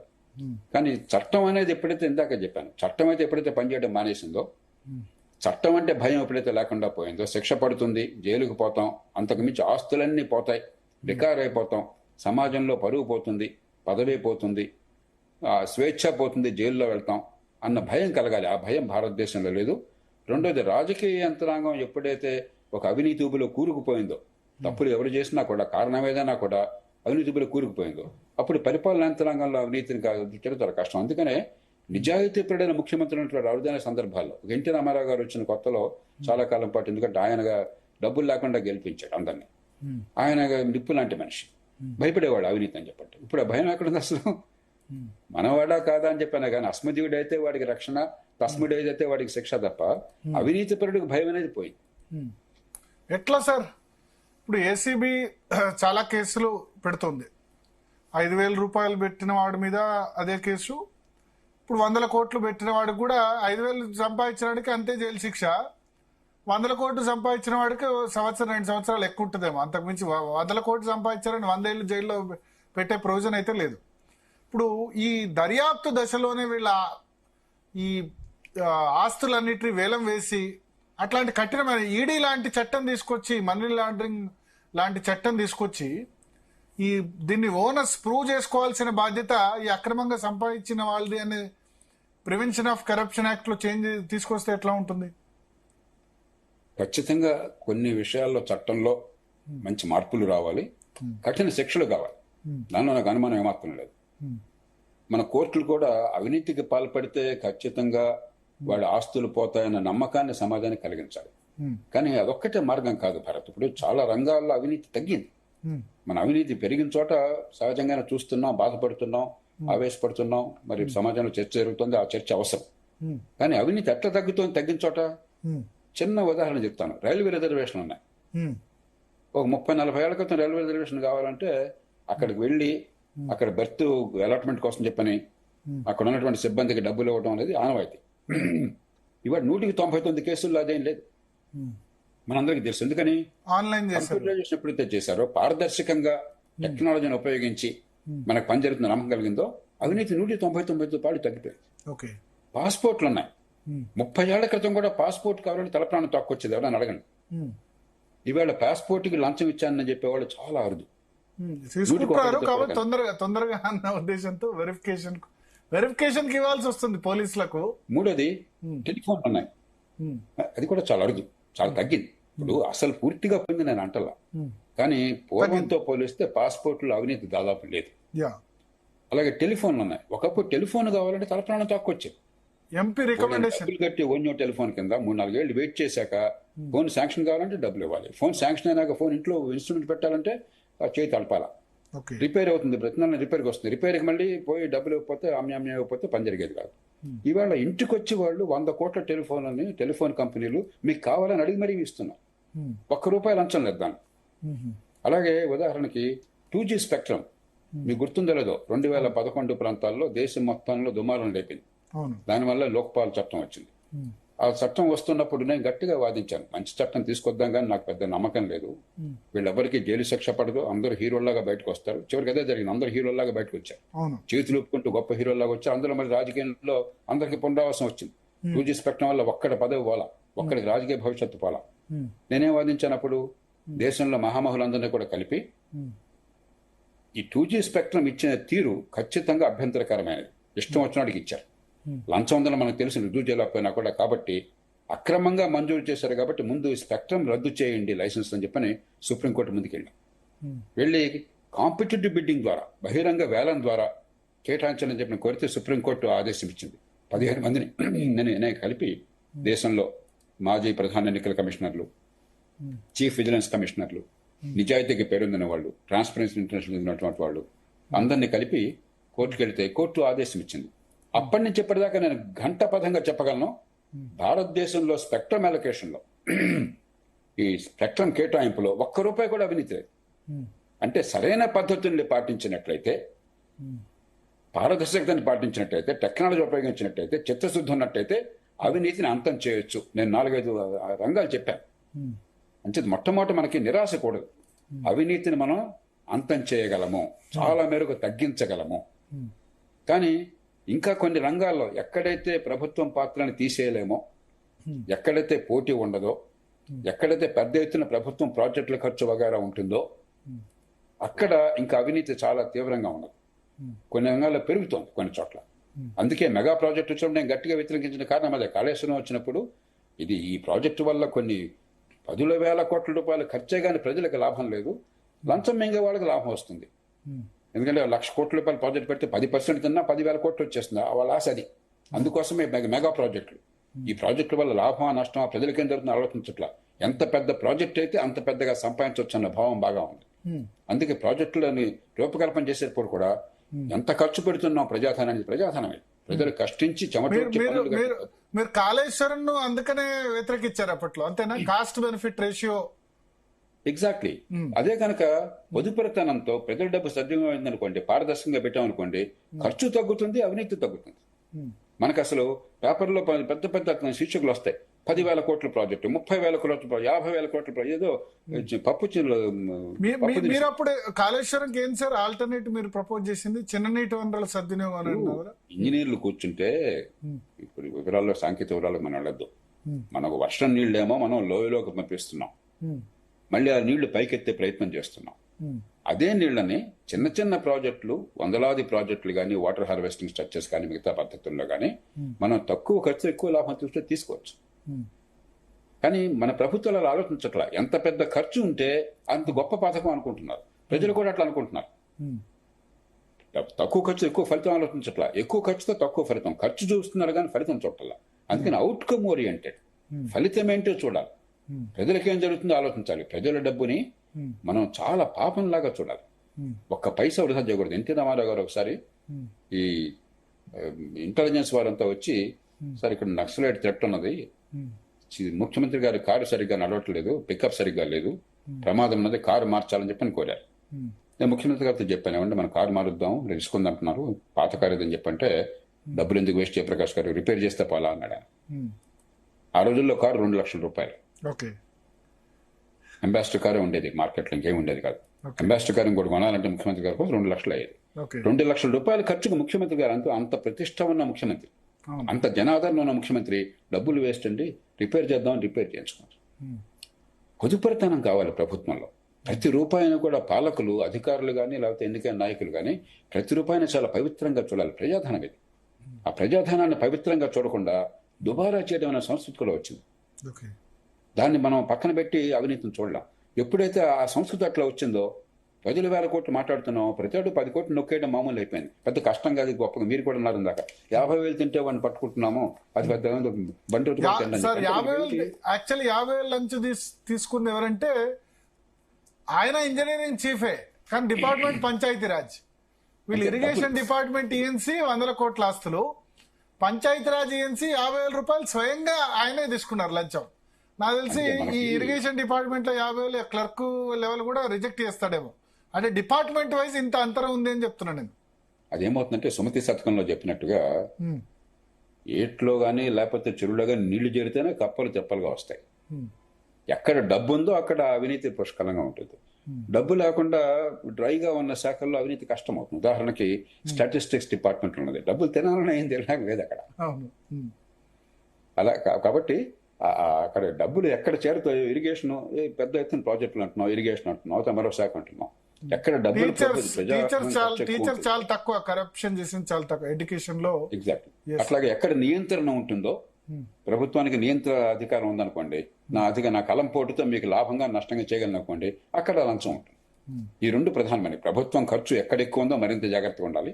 కానీ చట్టం అనేది ఎప్పుడైతే, ఇందాక చెప్పాను, చట్టం అయితే ఎప్పుడైతే పనిచేయడం మానేసిందో, చట్టం అంటే భయం ఎప్పుడైతే లేకుండా పోయిందో, శిక్ష పడుతుంది, జైలుకు పోతాం, అంతకుమించి ఆస్తులన్నీ పోతాయి, బికార్ అయిపోతాం, సమాజంలో పరువు పోతుంది, పదవి పోతుంది, స్వేచ్ఛ పోతుంది, జైల్లో వెళ్తాం అన్న భయం కలగాలి. ఆ భయం భారతదేశంలో లేదు. రెండోది, రాజకీయ యంత్రాంగం ఎప్పుడైతే ఒక అవినీతి ఊబిలో కూరుకుపోయిందో, తప్పులు ఎవరు చేసినా కూడా, కారణం ఏదైనా కూడా అవినీతి ఊబిలో కూరుకుపోయిందో, అప్పుడు పరిపాలనా యంత్రాంగంలో అవినీతిని గుర్తించడం చాలా కష్టం. అందుకనే నిజాయితీపరుడైన ముఖ్యమంత్రి ఉన్నటువంటి అరుదైన సందర్భాల్లో, ఎన్టీ రామారావు గారు వచ్చిన కొత్తలో చాలా కాలం పాటు, ఎందుకంటే ఆయనగా డబ్బులు లేకుండా గెలిపించాడు అందరినీ, ఆయన నిప్పు లాంటి మనిషి, భయపడేవాడు అవినీతి అని చెప్పండి. ఇప్పుడు ఆ భయం ఎక్కడుంది అసలు? మనవాడా కాదా అని చెప్పాను, కానీ అస్మదీయుడైతే వాడికి రక్షణ, తస్ముడైతే వాడికి శిక్ష తప్ప అవినీతి పరుడికి భయం అనేది పోయింది. ఎట్లా సార్? ఇప్పుడు ఏసీబీ చాలా కేసులు పెడుతుంది. 5,000 రూపాయలు పెట్టిన వాడి మీద అదే కేసు, ఇప్పుడు 100 కోట్లు పెట్టిన వాడికి కూడా 5,000 సంపాదించిన వాడికి అంతే జైలు శిక్ష, 100 కోట్లు సంపాదించిన వాడికి 1-2 సంవత్సరాలు ఎక్కువ ఉంటుందేమో. అంతకుమించి 100 కోట్లు సంపాదించారని 100 ఏళ్ళు జైల్లో పెట్టే ప్రొవిజన్ అయితే లేదు. ఇప్పుడు ఈ దర్యాప్తు దశలోనే వీళ్ళ ఈ ఆస్తులన్నిటినీ వేలం వేసి అట్లాంటి కఠినమైన ఈడీ లాంటి చట్టం తీసుకొచ్చి, మనీ లాండరింగ్ లాంటి చట్టం తీసుకొచ్చి దీన్ని ఓనర్స్ ప్రూవ్ చేసుకోవాల్సిన బాధ్యత ఈ అక్రమంగా సంపాదించిన వాళ్ళది అనే ప్రివెన్షన్ ఆఫ్ కరప్షన్ యాక్ట్ లో చేంజ్ తీసుకొస్తే ఎట్లా ఉంటుంది? ఖచ్చితంగా కొన్ని విషయాల్లో చట్టంలో మంచి మార్పులు రావాలి, కఠిన శిక్షలు కావాలి. దానిలో నాకు అనుమానం ఏమాత్రం లేదు. మన కోర్టులు కూడా అవినీతికి పాల్పడితే ఖచ్చితంగా వాళ్ళ ఆస్తులు పోతాయన్న నమ్మకాన్ని సమాజానికి కలిగించాలి. కానీ అదొక్కటే మార్గం కాదు భరత్. ఇప్పుడు చాలా రంగాల్లో అవినీతి తగ్గింది. మన అవినీతి పెరిగిన చోట సహజంగానే చూస్తున్నాం, బాధపడుతున్నాం, ఆవేశపడుతున్నాం. మరి సమాజంలో చర్చ జరుగుతుంది, ఆ చర్చ అవసరం. కానీ అవినీతి ఎట్లా తగ్గుతుంది తగ్గిన చోట? చిన్న ఉదాహరణ చెప్తాను. రైల్వే రిజర్వేషన్ ఉన్నాయి. ఒక 30-40 ఏళ్ల క్రితం రైల్వే రిజర్వేషన్ కావాలంటే అక్కడికి వెళ్ళి అక్కడ బెర్త్ అలాట్మెంట్ కోసం చెప్పని అక్కడ ఉన్నటువంటి సిబ్బందికి డబ్బులు ఇవ్వడం అనేది ఆనవాయితీ. ఇవాళ 199 కేసుల్లో అదేం లేదు. మనందరికీ తెలుసు. ఎందుకని? ఆన్లైన్ కంప్యూటరైజేషన్ ఎప్పుడైతే చేశారో, పారదర్శకంగా టెక్నాలజీని ఉపయోగించి మనకు పని జరుగుతున్న నమ్మకం కలిగిందో, అవినీతి 199 పాటు తగ్గిపోయింది. పాస్పోర్ట్లు ఉన్నాయి. 30 ఏళ్ల క్రితం కూడా పాస్పోర్ట్ కావాలని తలప్రాణం తక్కువచ్చేది, ఎవరైనా అడగండి. ఈవేళ పాస్పోర్ట్కి లంచం ఇచ్చానని చెప్పేవాళ్ళు చాలా అరుదు. తీసుకుంటారు కాబట్టి తొందరగా అన్న ఉద్దేశంతో వెరిఫికేషన్ కి ఇవ్వాల్సి వస్తుంది పోలీసులకు. మూడోది టెలిఫోన్లు ఉన్నాయి. అది కూడా చాలా అరుదు, చాలా తగ్గింది. ఇప్పుడు అసలు పూర్తిగా పోయింది నేను అంటలా, కానీ పూర్వంతో పోలిస్తే పాస్పోర్ట్లో అవినీతి దాదాపు లేదు. అలాగే టెలిఫోన్లు ఉన్నాయి. ఒకప్పుడు టెలిఫోన్ కావాలంటే తలప్రాణం తక్కువ వచ్చేది. ఎంపీ రికమెండేషన్ కట్టి ఓన్యో టెలిఫోన్ కింద 3-4 ఏళ్ళు వెయిట్ చేశాక ఫోన్ శాంక్షన్ కావాలంటే డబ్బులు ఇవ్వాలి. ఫోన్ శాంక్షన్ అయినాక ఫోన్ ఇంట్లో ఇన్స్ట్రుమెంట్ పెట్టాలంటే చేయి తలపాల. రిపేర్ అవుతుంది, ప్రతి నెల రిపేర్కి వస్తుంది. రిపేర్కి మళ్ళీ పోయి డబ్బులు ఇవ్వకపోతే అమ్మ ఇవ్వకపోతే పని జరిగేది కాదు. ఇవాళ ఇంటికి వచ్చి వాళ్ళు 100 కోట్ల టెలిఫోన్ కంపెనీలు మీకు కావాలని అడిగి మరీ ఇస్తున్నారు. ₹1 లంచం లేదు దాన్ని. అలాగే ఉదాహరణకి 2G స్పెక్ట్రమ్ మీకు గుర్తుందో లేదో, 2011 ప్రాంతాల్లో దేశం మొత్తంలో దుమారం లేపింది. దానివల్ల లోక్పాల్ చట్టం వచ్చింది. ఆ చట్టం వస్తున్నప్పుడు నేను గట్టిగా వాదించాను, మంచి చట్టం తీసుకొద్దాం, కానీ నాకు పెద్ద నమ్మకం లేదు. వీళ్ళెవరికి జైలు శిక్ష పడదు, అందరూ హీరోల్లాగా బయటకు వస్తారు. చివరికి అదే జరిగింది, అందరూ హీరోల్లాగా బయటకు వచ్చారు, చేతులు ఒప్పుకుంటూ గొప్ప హీరోల్లాగా వచ్చారు. అందులో మరి రాజకీయంలో అందరికి పునరావాసం వచ్చింది. 2G స్పెక్ట్రం వల్ల ఒక్కడి పదవి పోలా, ఒక్కడికి రాజకీయ భవిష్యత్తు పోలా. నేనేం వాదించానప్పుడు, దేశంలో మహామహులందరినీ కూడా కలిపి ఈ 2G స్పెక్ట్రం ఇచ్చిన తీరు ఖచ్చితంగా అభ్యంతరకరమైనది. ఇష్టం వచ్చినడికి ఇచ్చారు. లంచం ఉందని మనకు తెలుసు, రుజువు చేయలేకపోయినా కూడా. కాబట్టి అక్రమంగా మంజూరు చేశారు కాబట్టి ముందు స్పెక్ట్రం రద్దు చేయండి లైసెన్స్ అని చెప్పని సుప్రీంకోర్టు ముందుకు వెళ్ళి కాంపిటేటివ్ బిడ్డింగ్ ద్వారా, బహిరంగ వేలం ద్వారా కేటాయించాలని చెప్పిన కోరితే సుప్రీంకోర్టు ఆదేశం ఇచ్చింది. 15 మందిని నేను కలిపి దేశంలో మాజీ ప్రధాన ఎన్నికల కమిషనర్లు, చీఫ్ విజిలెన్స్ కమిషనర్లు, నిజాయితీకి పేరొందిన వాళ్ళు, ట్రాన్స్పరెన్సీ ఇంటర్నేషనల్ ఉన్నటువంటి వాళ్ళు అందరినీ కలిపి కోర్టుకు వెళితే కోర్టు ఆదేశం ఇచ్చింది. అప్పటి నుంచి ఇప్పటిదాకా నేను ఘంటాపథంగా చెప్పగలను, భారతదేశంలో స్పెక్ట్రమ్ అలొకేషన్లో, ఈ స్పెక్ట్రమ్ కేటాయింపులో ₹1 కూడా అవినీతి లేదు. అంటే సరైన పద్ధతుల్ని పాటించినట్లయితే, పారదర్శకతని పాటించినట్లయితే, టెక్నాలజీ ఉపయోగించినట్లయితే, చిత్తశుద్ధి ఉన్నట్టయితే అవినీతిని అంతం చేయొచ్చు. నేను 4-5 రంగాలు చెప్పాను. అంటే మొట్టమొదటి మనకి నిరాశ కూడదు. అవినీతిని మనం అంతం చేయగలము, చాలా మేరకు తగ్గించగలము. కానీ ఇంకా కొన్ని రంగాల్లో ఎక్కడైతే ప్రభుత్వం పాత్రని తీసేయలేమో, ఎక్కడైతే పోటీ ఉండదో, ఎక్కడైతే పెద్ద ఎత్తున ప్రభుత్వం ప్రాజెక్టుల ఖర్చు వగైరా ఉంటుందో, అక్కడ ఇంకా అవినీతి చాలా తీవ్రంగా ఉన్నది. కొన్ని రంగాల్లో పెరుగుతోంది కొన్ని చోట్ల. అందుకే మెగా ప్రాజెక్టు వచ్చినప్పుడు నేను గట్టిగా వ్యతిరేకించిన కారణం అదే. కాళేశ్వరం వచ్చినప్పుడు ఈ ప్రాజెక్టు వల్ల కొన్ని 10,000 కోట్ల రూపాయలు ఖర్చే కానీ ప్రజలకు లాభం లేదు, లంచం మింగే వాళ్ళకి లాభం వస్తుంది. ఎందుకంటే ₹1,00,000 కోట్ల ప్రాజెక్ట్ పెడితే 10% తిన్నా 10,000 కోట్లు వచ్చేస్తుంది, వాళ్ళ ఆశ అది. అందుకోసమే మెగా ప్రాజెక్టులు. ఈ ప్రాజెక్టుల వల్ల లాభమా నష్టమా ప్రజలకేం జరుగుతుందో ఆలోచించట్లా. ఎంత పెద్ద ప్రాజెక్ట్ అయితే అంత పెద్దగా సంపాదించవచ్చు అన్న భావం బాగా ఉంది. అందుకే ప్రాజెక్టులని రూపకల్పన చేసేటప్పుడు కూడా ఎంత ఖర్చు పెడుతున్నాం ప్రజాధనానికి, ప్రజాధనమే ప్రజలు కష్టించి మీరు కాళేశ్వరం అందుకనే వ్యతిరేకించారు అప్పట్లో, అంతేనా? Cost benefit ratio. ఎగ్జాక్ట్లీ. అదే కనుక పొదుపురతనంతో ప్రజల డబ్బు సద్వినియోగం అనుకోండి, పారదర్శకంగా పెట్టామనుకోండి, ఖర్చు తగ్గుతుంది, అవినీతి తగ్గుతుంది. మనకు అసలు పేపర్లో పెద్ద పెద్ద శీర్షికలు వస్తాయి. 10,000 కోట్ల ప్రాజెక్టు, 30,000 కోట్ల ప్రాజెక్టు, 50,000 కోట్ల ప్రాజెక్టు, ఏదో పప్పు. మీరు అప్పుడు కాళేశ్వరం ఏం సార్ ఆల్టర్నేటివ్ మీరు ప్రపోజ్ చేసింది? చిన్న నీటి వనరుల సద్వినియోగం. ఇంజనీర్లు కూర్చుంటే, ఇప్పుడు వివరాల్లో సాంకేతిక వివరాలకు మనం వెళ్ళొద్దు. మనకు వర్షం నీళ్ళేమో మనం లోయలోకి పంపిస్తున్నాం, మళ్ళీ ఆ నీళ్లు పైకెత్తే ప్రయత్నం చేస్తున్నాం. అదే నీళ్ళని చిన్న చిన్న ప్రాజెక్టులు, వందలాది ప్రాజెక్టులు కానీ, వాటర్ హార్వెస్టింగ్ స్ట్రక్చర్స్ కానీ, మిగతా పద్ధతుల్లో కానీ మనం తక్కువ ఖర్చు ఎక్కువ లాభం చూస్తే తీసుకోవచ్చు. కానీ మన ప్రభుత్వాలు అలా ఆలోచించట్లా. ఎంత పెద్ద ఖర్చు ఉంటే అంత గొప్ప పథకం అనుకుంటున్నారు. ప్రజలు కూడా అట్లా అనుకుంటున్నారు. తక్కువ ఖర్చు ఎక్కువ ఫలితం ఆలోచించట్లా, ఎక్కువ ఖర్చుతో తక్కువ ఫలితం. ఖర్చు చూస్తున్నారు కానీ ఫలితం చూడాల. అందుకని అవుట్కమ్ ఓరియంటెడ్, ఫలితం ఏంటో చూడాలి. ప్రజలకి ఏం జరుగుతుందో ఆలోచించాలి. ప్రజల డబ్బుని మనం చాలా పాపంలాగా చూడాలి. ఒక్క పైసా వృధా చేయకూడదు. ఎన్టీ రామారావు గారు ఒకసారి ఈ ఇంటెలిజెన్స్ వారంతా వచ్చి, సార్ ఇక్కడ నక్సలైట్ థ్రెట్ ఉన్నది, ముఖ్యమంత్రి గారి కారు సరిగ్గా నడవట్లేదు, పికప్ సరిగ్గా లేదు, ప్రమాదం ఉన్నది, కారు మార్చాలని చెప్పని కోరారు. నేను ముఖ్యమంత్రి గారితో చెప్పాను, ఏమంటే మన కారు మారుద్దాం, రిస్క్ ఉంది అంటున్నారు, పాత కారు ఏదని చెప్పంటే, డబ్బులు ఎందుకు వేస్ట్ జయప్రకాష్ గారు, రిపేర్ చేస్తే పోలా అన్నాడు. ఆ రోజుల్లో కారు 2 లక్షల రూపాయలు. అంబాసిడర్ కారే ఉండేది మార్కెట్లో, ఇంకేం ఉండేది కాదు. అంబాసిడర్ కారు ఇంకోటి కొనాలంటే ముఖ్యమంత్రి గారి కోసం 2 లక్షలు అయ్యేది. 2 లక్షల రూపాయల ఖర్చుకు ముఖ్యమంత్రి గారు అంత ప్రతిష్ట ఉన్న ముఖ్యమంత్రి, అంత జనాదరణ ఉన్న ముఖ్యమంత్రి, డబ్బులు వేస్ట్ అండి, రిపేర్ చేద్దాం, రిపేర్ చేయించుకోండి. పొదుపరితనం కావాలి ప్రభుత్వంలో. ప్రతి రూపాయిని కూడా పాలకులు, అధికారులు కానీ లేకపోతే ఎన్నికైన నాయకులు కానీ ప్రతి రూపాయిని చాలా పవిత్రంగా చూడాలి. ప్రజాధనం ఇది. ఆ ప్రజాధనాన్ని పవిత్రంగా చూడకుండా దుబారా చేయడం అనే సంస్కృతి కూడా వచ్చింది. దాన్ని మనం పక్కన పెట్టి అవినీతిని చూడలేం. ఎప్పుడైతే ఆ సంస్కృతి అట్లా వచ్చిందో, 10,000 కోట్లు మాట్లాడుతున్నాం, ప్రతి 10 కోట్లు నొక్కేయడం మామూలు అయిపోయింది. పెద్ద కష్టం కాదు, గొప్పగా. మీరు కూడా ఉన్నారు ఇందాక, 50,000 తింటే వాడిని పట్టుకుంటున్నాము, అది పెద్ద బండి యాక్చువల్లీ 50,000 లంచ్ తీసుకుంది ఎవరంటే ఆయన ఇంజనీరింగ్ చీఫే, కానీ డిపార్ట్మెంట్ పంచాయతీరాజ్. వీళ్ళు ఇరిగేషన్ డిపార్ట్మెంట్ ఈఎన్సీ 100 కోట్ల ఆస్తులు, పంచాయతీరాజ్ ఈఎన్సీ 50,000 రూపాయలు స్వయంగా ఆయనే తీసుకున్నారు లంచం. నాకు తెలిసి ఈ ఇరిగేషన్ డిపార్ట్మెంట్ లో 50,000 క్లర్క్ లెవెల్ కూడా రిజెక్ట్ చేస్తాడేమో. అంటే డిపార్ట్మెంట్ వైజ్ ఇంత అంతరం ఉంది అని చెప్తున్నాను నేను. అదేమవుతుందంటే సుమతి శతకంలో చెప్పినట్టుగా, ఏట్లో గానీ లేకపోతే చెరువులో గానీ నీళ్లు చేరితేనే కప్పలు తెప్పలుగా వస్తాయి. ఎక్కడ డబ్బు ఉందో అక్కడ అవినీతి పుష్కలంగా ఉంటుంది. డబ్బు లేకుండా డ్రైగా ఉన్న శాఖల్లో అవినీతి కష్టం అవుతుంది. ఉదాహరణకి స్టాటిస్టిక్స్ డిపార్ట్మెంట్ ఉన్నది, డబ్బులు తినాలని ఏం తినడానికి లేదు అక్కడ. అలా కాబట్టి అక్కడ డబ్బులు ఎక్కడ చేరుతాయో, ఇరిగేషన్ పెద్ద ఎత్తున ప్రాజెక్టులు అంటున్నాం, ఇరిగేషన్ అంటున్నాం, మరో శాఖ అంటున్నాం, ఎక్కడ డబ్బులు టీచర్ చాలా తక్కువ, కరప్షన్ చేసింది చాలా తక్కువ ఎడ్యుకేషన్ లో. ఎగ్జాక్ట్లీ. అట్లాగే ఎక్కడ నియంత్రణ ఉంటుందో, ప్రభుత్వానికి నియంత్రణ అధికారం ఉందనుకోండి, నా కలం పోటుతో మీకు లాభంగా నష్టంగా చేయగలను అనుకోండి, అక్కడ లంచం ఉంటుంది. ఈ 2 ప్రధానమైన. ప్రభుత్వం ఖర్చు ఎక్కడ ఎక్కువ ఉందో మరింత జాగ్రత్తగా ఉండాలి.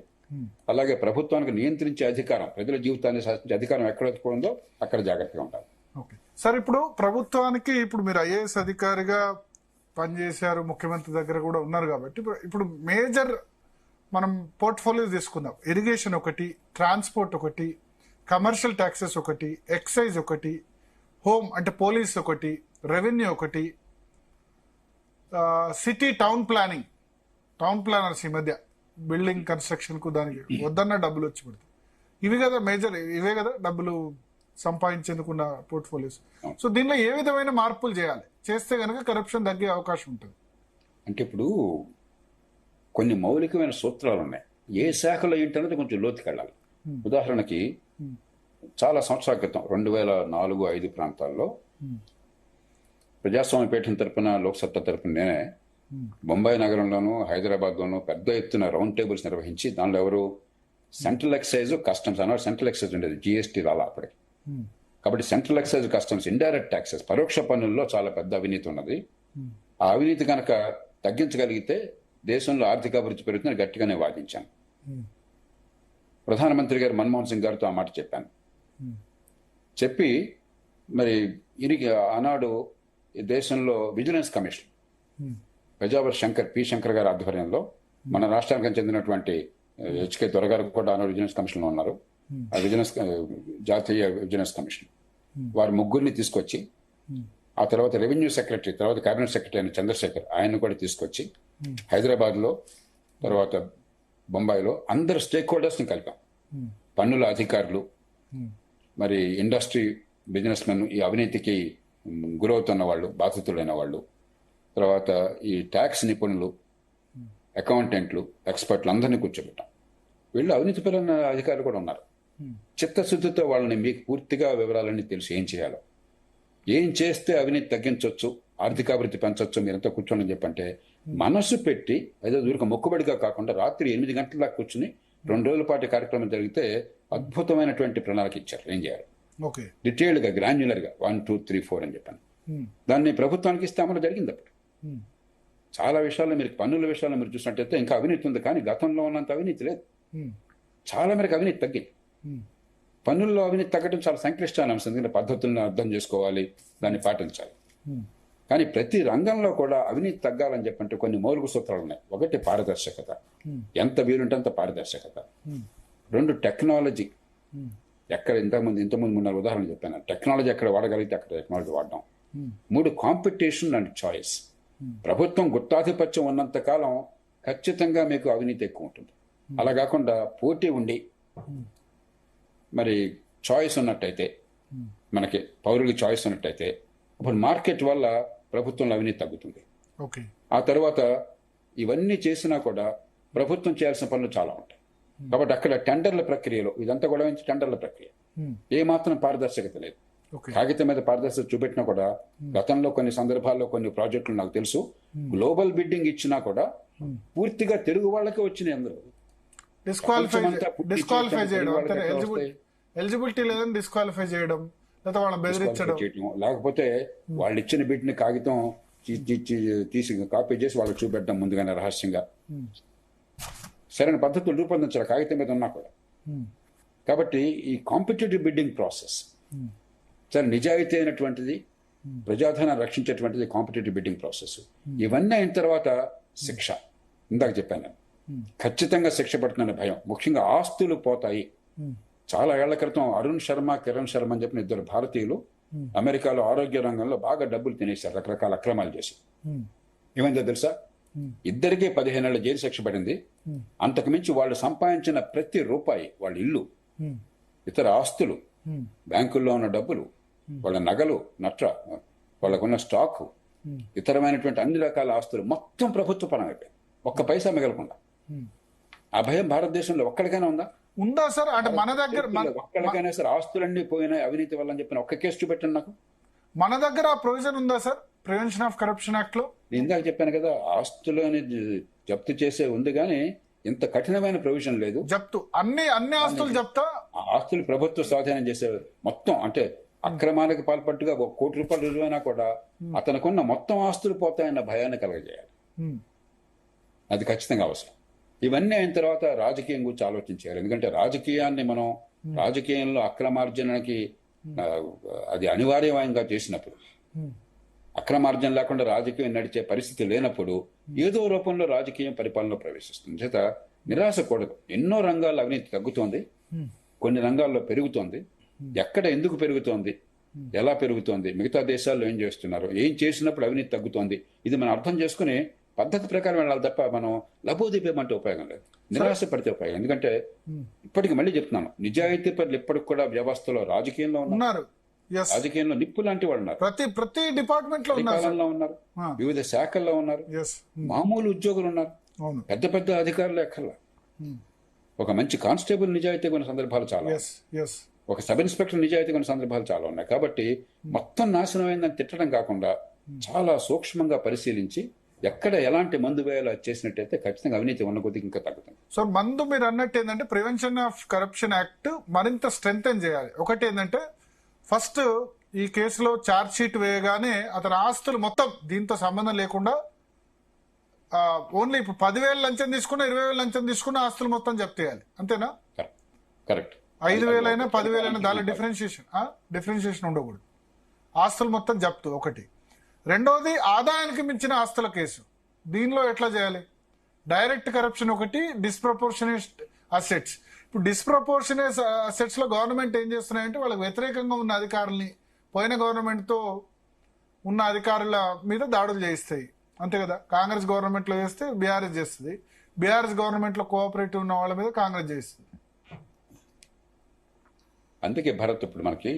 అలాగే ప్రభుత్వానికి నియంత్రించే అధికారం, ప్రజల జీవితాన్ని శాసించే అధికారం ఎక్కడ ఎక్కువ ఉందో అక్కడ జాగ్రత్తగా ఉండాలి. సార్, ఇప్పుడు ప్రభుత్వానికి, ఇప్పుడు మీరు ఐఏఎస్ అధికారిగా పనిచేశారు, ముఖ్యమంత్రి దగ్గర కూడా ఉన్నారు కాబట్టి, ఇప్పుడు మేజర్ మనం పోర్ట్ఫోలియో తీసుకుందాం. ఇరిగేషన్ ఒకటి, ట్రాన్స్పోర్ట్ ఒకటి, కమర్షియల్ ట్యాక్సెస్ ఒకటి, ఎక్సైజ్ ఒకటి, హోమ్ అంటే పోలీస్ ఒకటి, రెవెన్యూ ఒకటి, city town planning, town planners ఈ మధ్య బిల్డింగ్ కన్స్ట్రక్షన్ కు దానికి వద్దన్న డబ్బులు వచ్చి పడుతుంది. ఇవి కదా మేజర్, ఇవే కదా డబ్బులు సంపాదించేందుకున్న పోర్ట్ఫోలియోస్. సో దీనిలో ఏ విధమైన మార్పులు చేయాలి, చేస్తే కనుక కరప్షన్ తగ్గే అవకాశం ఉంటుంది? అంటే ఇప్పుడు కొన్ని మౌలికమైన సూత్రాలు ఉన్నాయి. ఏ శాఖలో ఏంటనేది కొంచెం లోతుకెళ్ళాలి. ఉదాహరణకి చాలా సంవత్సరాల క్రితం 2004-05 ప్రాంతాల్లో ప్రజాస్వామ్య పీఠం తరపున, లోక్సత్తా తరపున నేనే బొంబాయి నగరంలోనూ హైదరాబాద్లోనూ పెద్ద ఎత్తున రౌండ్ టేబుల్స్ నిర్వహించి, దానిలో ఎవరు సెంట్రల్ ఎక్సైజ్, కస్టమ్స్ అన్నారు. సెంట్రల్ ఎక్సైజ్ ఉండేది, జిఎస్టీ రాలా అప్పటికి. కాబట్టి central excise, customs, indirect taxes, పరోక్ష పన్నుల్లో చాలా పెద్ద అవినీతి ఉన్నది. ఆ అవినీతి కనుక తగ్గించగలిగితే దేశంలో ఆర్థిక అభివృద్ధి పెరుగుతుందని గట్టిగానే వాదించాను. ప్రధానమంత్రి గారు మన్మోహన్ సింగ్ గారితో ఆ మాట చెప్పాను. చెప్పి మరి ఆనాడు దేశంలో vigilance commission, Pejawar P Shankar గారి ఆధ్వర్యంలో, మన రాష్ట్రానికి చెందినటువంటి హెచ్కే దొరగారు కూడా ఆనాడు విజిలెన్స్ కమిషన్లో ఉన్నారు. ఆ జాతీయ విజిలెన్స్ కమిషన్ వారు 3 తీసుకొచ్చి, ఆ తర్వాత రెవెన్యూ సెక్రటరీ, తర్వాత కేబినెట్ సెక్రటరీ అయిన చంద్రశేఖర్, ఆయన కూడా తీసుకొచ్చి హైదరాబాద్లో, తర్వాత బొంబాయిలో అందరు స్టేక్ హోల్డర్స్ని కలిపాం. పన్నుల అధికారులు, మరి ఇండస్ట్రీ బిజినెస్ మెన్, ఈ అవినీతికి గురవుతున్న వాళ్ళు, బాధితులైన వాళ్ళు, తర్వాత ఈ ట్యాక్స్ నిపుణులు, అకౌంటెంట్లు, ఎక్స్పర్ట్లు అందరినీ కూర్చోబెట్టాం. వీళ్ళు అవినీతిపరమైన అధికారులు కూడా ఉన్నారు. చిత్తశుద్ధితో వాళ్ళని, మీకు పూర్తిగా వివరాలన్నీ తెలుసు, ఏం చేయాలో, ఏం చేస్తే అవినీతి తగ్గించవచ్చు, ఆర్థికాభివృద్ధి పెంచవచ్చు, మీరంతా కూర్చోండి చెప్పంటే మనసు పెట్టి, ఏదో దూరక మొక్కుబడిగా కాకుండా రాత్రి 8 గంటల దాకా కూర్చుని 2 రోజుల పాటు కార్యక్రమం జరిగితే అద్భుతమైనటువంటి ప్రణాళిక ఇచ్చారు. ఏం చేయాలి డీటెయిల్డ్ గా, గ్రాన్యులర్ గా 1, 2, 3, 4 అని చెప్పాను. దాన్ని ప్రభుత్వానికి ఇస్తే అమలు జరిగింది. అప్పుడు చాలా విషయాల్లో, మీరు పన్నుల విషయాల్లో మీరు చూసినట్టయితే ఇంకా అవినీతి ఉంది, కానీ గతంలో ఉన్నంత అవినీతి లేదు. చాలా మేరకు అవినీతి తగ్గింది. పన్నుల్లో అవినీతి తగ్గడం చాలా సంక్లిష్టమైన అంశం, ఎందుకంటే పద్ధతులను అర్థం చేసుకోవాలి, దాన్ని పాటించాలి. కానీ ప్రతి రంగంలో కూడా అవినీతి తగ్గాలని చెప్పంటే కొన్ని మౌలిక సూత్రాలు ఉన్నాయి. ఒకటి పారదర్శకత, ఎంత వీలుంటే అంత పారదర్శకత. రెండు టెక్నాలజీ, ఎక్కడ ఇంతకుముందు ఉన్న ఉదాహరణ చెప్పాను, టెక్నాలజీ ఎక్కడ వాడగలిగితే అక్కడ టెక్నాలజీ వాడడం. మూడు కాంపిటీషన్ అండ్ చాయిస్. ప్రభుత్వం గుత్తాధిపత్యం ఉన్నంత కాలం ఖచ్చితంగా మీకు అవినీతి ఎక్కువ ఉంటుంది. అలా కాకుండా పోటీ ఉండి మరి చాయిస్ ఉన్నట్టయితే, మనకి పౌరులకి చాయిస్ ఉన్నట్టయితే అప్పుడు మార్కెట్ వల్ల ప్రభుత్వంలో అవినీతి తగ్గుతుంది. ఆ తర్వాత ఇవన్నీ చేసినా కూడా ప్రభుత్వం చేయాల్సిన పనులు చాలా ఉంటాయి. కాబట్టి అక్కడ టెండర్ల ప్రక్రియలో ఇదంతా కూడా టెండర్ల ప్రక్రియ, ఏ మాత్రం పారదర్శకత లేదు. కాగితం మీద పారదర్శకత చూపెట్టినా కూడా గతంలో కొన్ని సందర్భాల్లో కొన్ని ప్రాజెక్టులు నాకు తెలుసు గ్లోబల్ బిడ్డింగ్ ఇచ్చినా కూడా పూర్తిగా తెలుగు వాళ్ళకే వచ్చినాయి. అందరూ డిస్క్వాలిఫై చేయడం, ఎలిజిబిలిటీ లేదని డిస్క్వాలిఫై చేయడం, లేదా వాళ్ళని బెదిరించడం, లేకపోతే వాళ్ళు ఇచ్చిన బిడ్ని కాగితం తీసి కాపీ చేసి వాళ్ళకి చూపెట్టడం ముందుగానే రహస్యంగా. సరైన పద్ధతులు రూపొందించాలి కాగితం మీద ఉన్నా కూడా. కాబట్టి ఈ కాంపిటేటివ్ బిడ్డింగ్ ప్రాసెస్ చాలా నిజాయితీ అయినటువంటిది, ప్రజాధనాన్ని రక్షించేటువంటిది కాంపిటేటివ్ బిడ్డింగ్ ప్రాసెస్. ఇవన్నీ అయిన తర్వాత శిక్ష, ఇందాక చెప్పాను ఖచ్చితంగా శిక్ష పడుతుందనే భయం. ముఖ్యంగా ఆస్తులు పోతాయి. చాలా ఏళ్ల క్రితం అరుణ్ శర్మ, కిరణ్ శర్మ అని చెప్పిన ఇద్దరు భారతీయులు అమెరికాలో ఆరోగ్య రంగంలో బాగా డబ్బులు తినేశారు రకరకాల అక్రమాలు చేసి. ఏమైందో తెలుసా? ఇద్దరికీ 15 ఏళ్ల జైలు శిక్ష పడింది. అంతకు మించి వాళ్ళు సంపాదించిన ప్రతి రూపాయి, వాళ్ళ ఇల్లు, ఇతర ఆస్తులు, బ్యాంకుల్లో ఉన్న డబ్బులు, వాళ్ళ నగలు, వాళ్ళకున్న స్టాక్, ఇతరమైనటువంటి అన్ని రకాల ఆస్తులు మొత్తం ప్రభుత్వ పరం అయిపోయింది, ఒక్క పైసా మిగలకుండా. ఆ భయం భారతదేశంలో ఒక్కడికైనా ఉందా సార్? అంటే మన దగ్గర ఒక్కడికైనా సార్ ఆస్తులన్నీ పోయినాయి అవినీతి వల్ల అని చెప్పిన ఒక్క కేసు చూపెట్టండి నాకు. మన దగ్గర ఆ ప్రొవిజన్ ఉందా sir prevention of corruption act లో? నేను ఇందాక చెప్పాను కదా, ఆస్తులు అనేది జప్తు చేసే ఉంది కానీ ఇంత కఠినమైన ప్రొవిజన్ లేదు. జప్తు అన్ని ఆస్తులు జప్తా, ఆస్తులు ప్రభుత్వ స్వాధీనం చేసే మొత్తం, అంటే అక్రమాలకు పాల్పట్టుగా 1 కోటి రూపాయలు రుజువైనా కూడా అతనుకున్న మొత్తం ఆస్తులు పోతాయన్న భయాన్ని కలగజేయాలి. అది ఖచ్చితంగా అవసరం. ఇవన్నీ అయిన తర్వాత రాజకీయం గురించి ఆలోచించాలి. ఎందుకంటే రాజకీయంలో అక్రమార్జనకి అది అనివార్యంగా చేసినప్పుడు, అక్రమార్జన లేకుండా రాజకీయం నడిచే పరిస్థితి లేనప్పుడు ఏదో రూపంలో రాజకీయం పరిపాలనలో ప్రవేశిస్తుంది. చేత నిరాశకూడదు. ఎన్నో రంగాల్లో అవినీతి తగ్గుతోంది, కొన్ని రంగాల్లో పెరుగుతోంది. ఎక్కడ ఎందుకు పెరుగుతోంది, ఎలా పెరుగుతోంది, మిగతా దేశాల్లో ఏం చేస్తున్నారు, ఏం చేసినప్పుడు అవినీతి తగ్గుతోంది, ఇది మనం అర్థం చేసుకుని పద్ధతి ప్రకారం వెళ్ళాలి తప్ప మనం లబోదీపేమంటే ఉపయోగం లేదు, నిరాశ పడితే ఉపయోగం. ఎందుకంటే ఇప్పటికి మళ్ళీ చెప్తున్నాను, నిజాయితీ పనులు ఇప్పటికి కూడా వ్యవస్థలో రాజకీయంలో ఉన్నారు, రాజకీయంలో నిప్పు లాంటి వాళ్ళు ఉన్నారు, ప్రతి డిపార్ట్మెంట్ లో ఉన్నారు, వివిధ శాఖల్లో ఉన్నారు, మామూలు ఉద్యోగులు ఉన్నారు, పెద్ద పెద్ద అధికారులు ఎక్కర్లా. ఒక మంచి కానిస్టేబుల్ నిజాయితీ కొన్ని సందర్భాలు చాలా, ఒక సబ్ ఇన్స్పెక్టర్ నిజాయితీ కొన్ని సందర్భాలు చాలా ఉన్నాయి. కాబట్టి మొత్తం నాశనం అయిందని తిట్టడం కాకుండా చాలా సూక్ష్మంగా పరిశీలించి ఎక్కడ ఎలాంటి మందు వేయాలో చేసినట్టయితే ఖచ్చితంగా అవినీతి ఉన్న కొద్దిగా ఇంకా తగ్గుతుంది. సో మందు మీరు అన్నట్టు ఏంటంటే ప్రివెన్షన్ ఆఫ్ కరప్షన్ యాక్ట్ మరింత స్ట్రెంగ్తెన్ చేయాలి. ఒకటి ఏంటంటే ఫస్ట్ ఈ కేసులో ఛార్జ్ షీట్ వేయగానే అతని ఆస్తులు మొత్తం దీంతో సంబంధం లేకుండా ఓన్లీ ఇప్పుడు 10,000 లంచం తీసుకున్నా 20,000 లంచం తీసుకున్న ఆస్తులు మొత్తం జప్తు చేయాలి, అంతేనా? కరెక్ట్. 5,000 అయినా 10,000 అయినా దాని డిఫరెన్షియేషన్ ఉండకూడదు. ఆస్తులు మొత్తం జప్తు ఒకటి. రెండోది ఆదాయానికి మించిన ఆస్తుల కేసు. దీనిలో ఎట్లా చేయాలి? డైరెక్ట్ కరప్షన్ ఒకటి, డిస్ప్రపోర్షనేట్ అసెట్స్. ఇప్పుడు డిస్ప్రపోర్షనేట్ అసెట్స్ లో గవర్నమెంట్ ఏం చేస్తున్నాయంటే వాళ్ళకి వ్యతిరేకంగా ఉన్న అధికారుల్ని, పోయిన గవర్నమెంట్తో ఉన్న అధికారుల మీద దాడులు చేయిస్తాయి, అంతే కదా? కాంగ్రెస్ గవర్నమెంట్ లో చేస్తే బీఆర్ఎస్ చేస్తుంది, బీఆర్ఎస్ గవర్నమెంట్ లో కోఆపరేటివ్ ఉన్న వాళ్ళ మీద కాంగ్రెస్ చేస్తుంది. అందుకే భరత్ ఇప్పుడు మనకి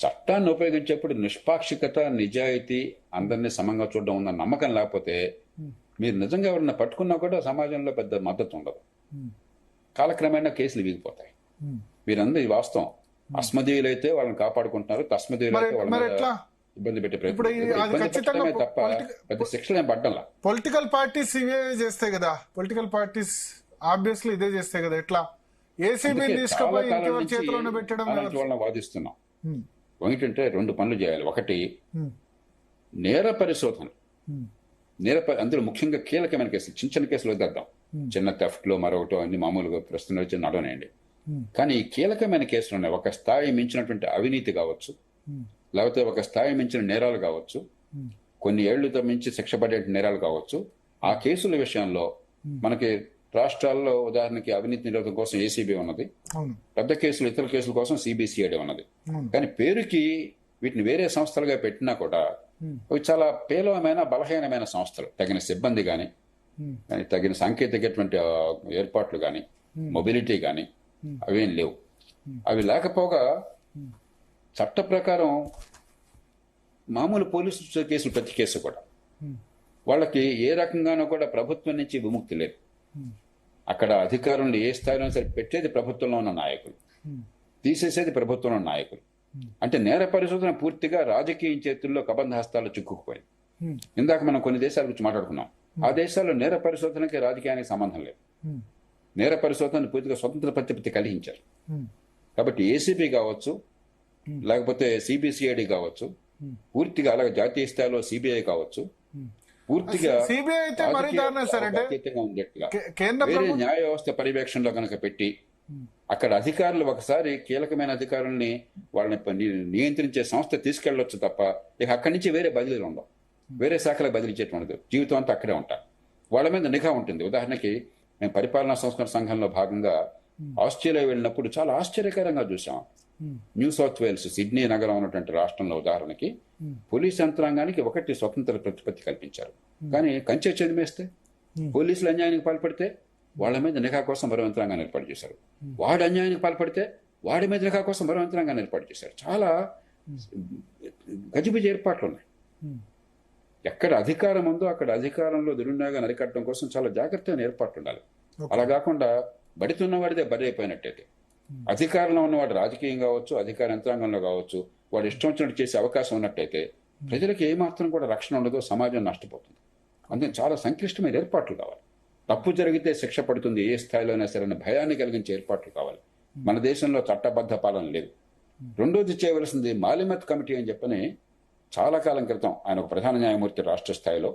చట్టాన్ని ఉపయోగించేప్పుడు నిష్పాక్షికత, నిజాయితీ, అందరినీ సమంగా చూడడం ఉన్న నమ్మకం లేకపోతే మీరు నిజంగా ఎవరన్నా పట్టుకున్నా కూడా సమాజంలో పెద్ద మద్దతు ఉండదు. కాలక్రమేణా కేసులు వీగిపోతాయి. మీరందరూ ఈ వాస్తవం. అస్మదీయులైతే వాళ్ళని కాపాడుకుంటున్నారు, తస్మదీయులైతే వాళ్ళని ఇబ్బంది పెట్టే ప్రయత్నం తప్ప పెద్ద శిక్షలు ఏం పడ్డంలా. పొలిటికల్ పార్టీస్ ఇవే చేస్తాయి కదా, పొలిటికల్ పార్టీస్ ఆబ్వియస్లీ ఇదే చేస్తాయి కదా. ఎట్లా ఏసీబీ తీసుకుపోయి చేతిలోనే పెట్టడం వాళ్ళని వాదిస్తున్నాం. ఏంటంటే 2 పనులు చేయాలి. ఒకటి నేర పరిశోధన, అందులో ముఖ్యంగా కీలకమైన కేసులు, చిన్న కేసులు వద్దాం, చిన్న థెఫ్ట్ లో మరొకటో అన్ని మామూలుగా ప్రస్తుతం వచ్చి నడవనేయండి. కానీ ఈ కీలకమైన కేసులు ఉన్నాయి, ఒక స్థాయి మించినటువంటి అవినీతి కావచ్చు, లేకపోతే ఒక స్థాయి మించిన నేరాలు కావచ్చు, కొన్ని ఏళ్లతో మించి శిక్ష పడే నేరాలు కావచ్చు, ఆ కేసుల విషయంలో మనకి రాష్ట్రాల్లో ఉదాహరణకి అవినీతి నిరోధం కోసం ఏసీబీ ఉన్నది, అవును పెద్ద కేసులు ఇతర కేసుల కోసం సిబిసిఐడి ఉన్నది. అవును కానీ పేరుకి వీటిని వేరే సంస్థలుగా పెట్టినా కూడా అవి చాలా పేలవమైన బలహీనమైన సంస్థలు. తగిన సిబ్బంది కానీ, తగిన సాంకేతికటువంటి ఏర్పాట్లు కానీ, మొబిలిటీ కానీ అవేం లేవు. అవి లేకపోగా చట్ట ప్రకారం మామూలు పోలీసు కేసులు ప్రతి కేసు కూడా వాళ్ళకి ఏ రకంగానూ కూడా ప్రభుత్వం నుంచి విముక్తి లేదు. అక్కడ అధికారులను ఏ స్థాయిలో సరే పెట్టేది ప్రభుత్వంలో ఉన్న నాయకులు, తీసేసేది ప్రభుత్వంలో ఉన్న నాయకులు. అంటే నేర పరిశోధన పూర్తిగా రాజకీయ చేతుల్లో కబంధ హస్తాల్లో చిక్కుకుపోయింది. ఇందాక మనం కొన్ని దేశాల గురించి మాట్లాడుకున్నాం. ఆ దేశాల్లో నేర పరిశోధనకి రాజకీయానికి సంబంధం లేదు. నేర పరిశోధన పూర్తిగా స్వతంత్ర ప్రతిపత్తి కలిగించారు. కాబట్టి ఏసీబీ కావచ్చు, లేకపోతే సిబిసిఐడి కావచ్చు, పూర్తిగా అలాగే జాతీయ స్థాయిలో సిబిఐ కావచ్చు, పూర్తిగా సిబిఐ అయితే మరీ దారుణం సార్. అంటే అతీతంగా ఉండేట్టుగా కేంద్ర వేరే న్యాయ వ్యవస్థ పర్యవేక్షణలో కనుక పెట్టి అక్కడ అధికారులు ఒకసారి కీలకమైన అధికారుల్ని వాళ్ళని నియంత్రించే సంస్థ తీసుకెళ్లొచ్చు తప్ప ఇక అక్కడి నుంచి వేరే బదిలీలు ఉండవు. వేరే శాఖలకు బదిలీ చేయటం ఉండదు. జీవితం అంతా అక్కడే ఉంటారు. వాళ్ళ మీద నిఘా ఉంటుంది. ఉదాహరణకి మేము పరిపాలనా సంస్కరణ సంఘంలో భాగంగా ఆస్ట్రేలియా వెళ్ళినప్పుడు చాలా ఆశ్చర్యకరంగా చూసాం. న్యూ సౌత్ వేల్స్ సిడ్నీ నగరం ఉన్నటువంటి రాష్ట్రంలో ఉదాహరణకి పోలీస్ యంత్రాంగానికి ఒకటి స్వతంత్ర ప్రతిపత్తి కల్పించారు. కానీ కంచె చెదిమేస్తే పోలీసులు అన్యాయానికి పాల్పడితే వాళ్ళ మీద నిఘా కోసం మరో యంత్రాంగాన్ని ఏర్పాటు చేశారు. వాడు అన్యాయానికి పాల్పడితే వాడి మీద నిఘా కోసం మరో యంత్రాంగాన్ని ఏర్పాటు చేశారు. చాలా గజిబిజి ఏర్పాట్లు ఉన్నాయి. ఎక్కడ అధికారం ఉందో అక్కడ అధికారంలో దుర్వినియోగాన్ని అరికట్టడం కోసం చాలా జాగ్రత్తగా ఏర్పాట్లు ఉండాలి. అలా కాకుండా బడితున్నవాడిదే బడి అయిపోయినట్టయితే, అధికారంలో ఉన్నవాడు రాజకీయం కావచ్చు, అధికార యంత్రాంగంలో కావచ్చు, వాడు ఇష్టం వచ్చినట్టు చేసే అవకాశం ఉన్నట్టయితే ప్రజలకు ఏమాత్రం కూడా రక్షణ ఉండదో, సమాజం నష్టపోతుంది. అందుకని చాలా సంక్లిష్టమైన ఏర్పాట్లు కావాలి. తప్పు జరిగితే శిక్ష పడుతుంది ఏ స్థాయిలోనే సరే భయాన్ని కలిగించే ఏర్పాట్లు కావాలి. మన దేశంలో చట్టబద్ధ పాలన లేదు. రెండోది చేయవలసింది మాలిమత్ కమిటీ అని చెప్పని చాలా కాలం క్రితం ఆయన ఒక ప్రధాన న్యాయమూర్తి రాష్ట్ర స్థాయిలో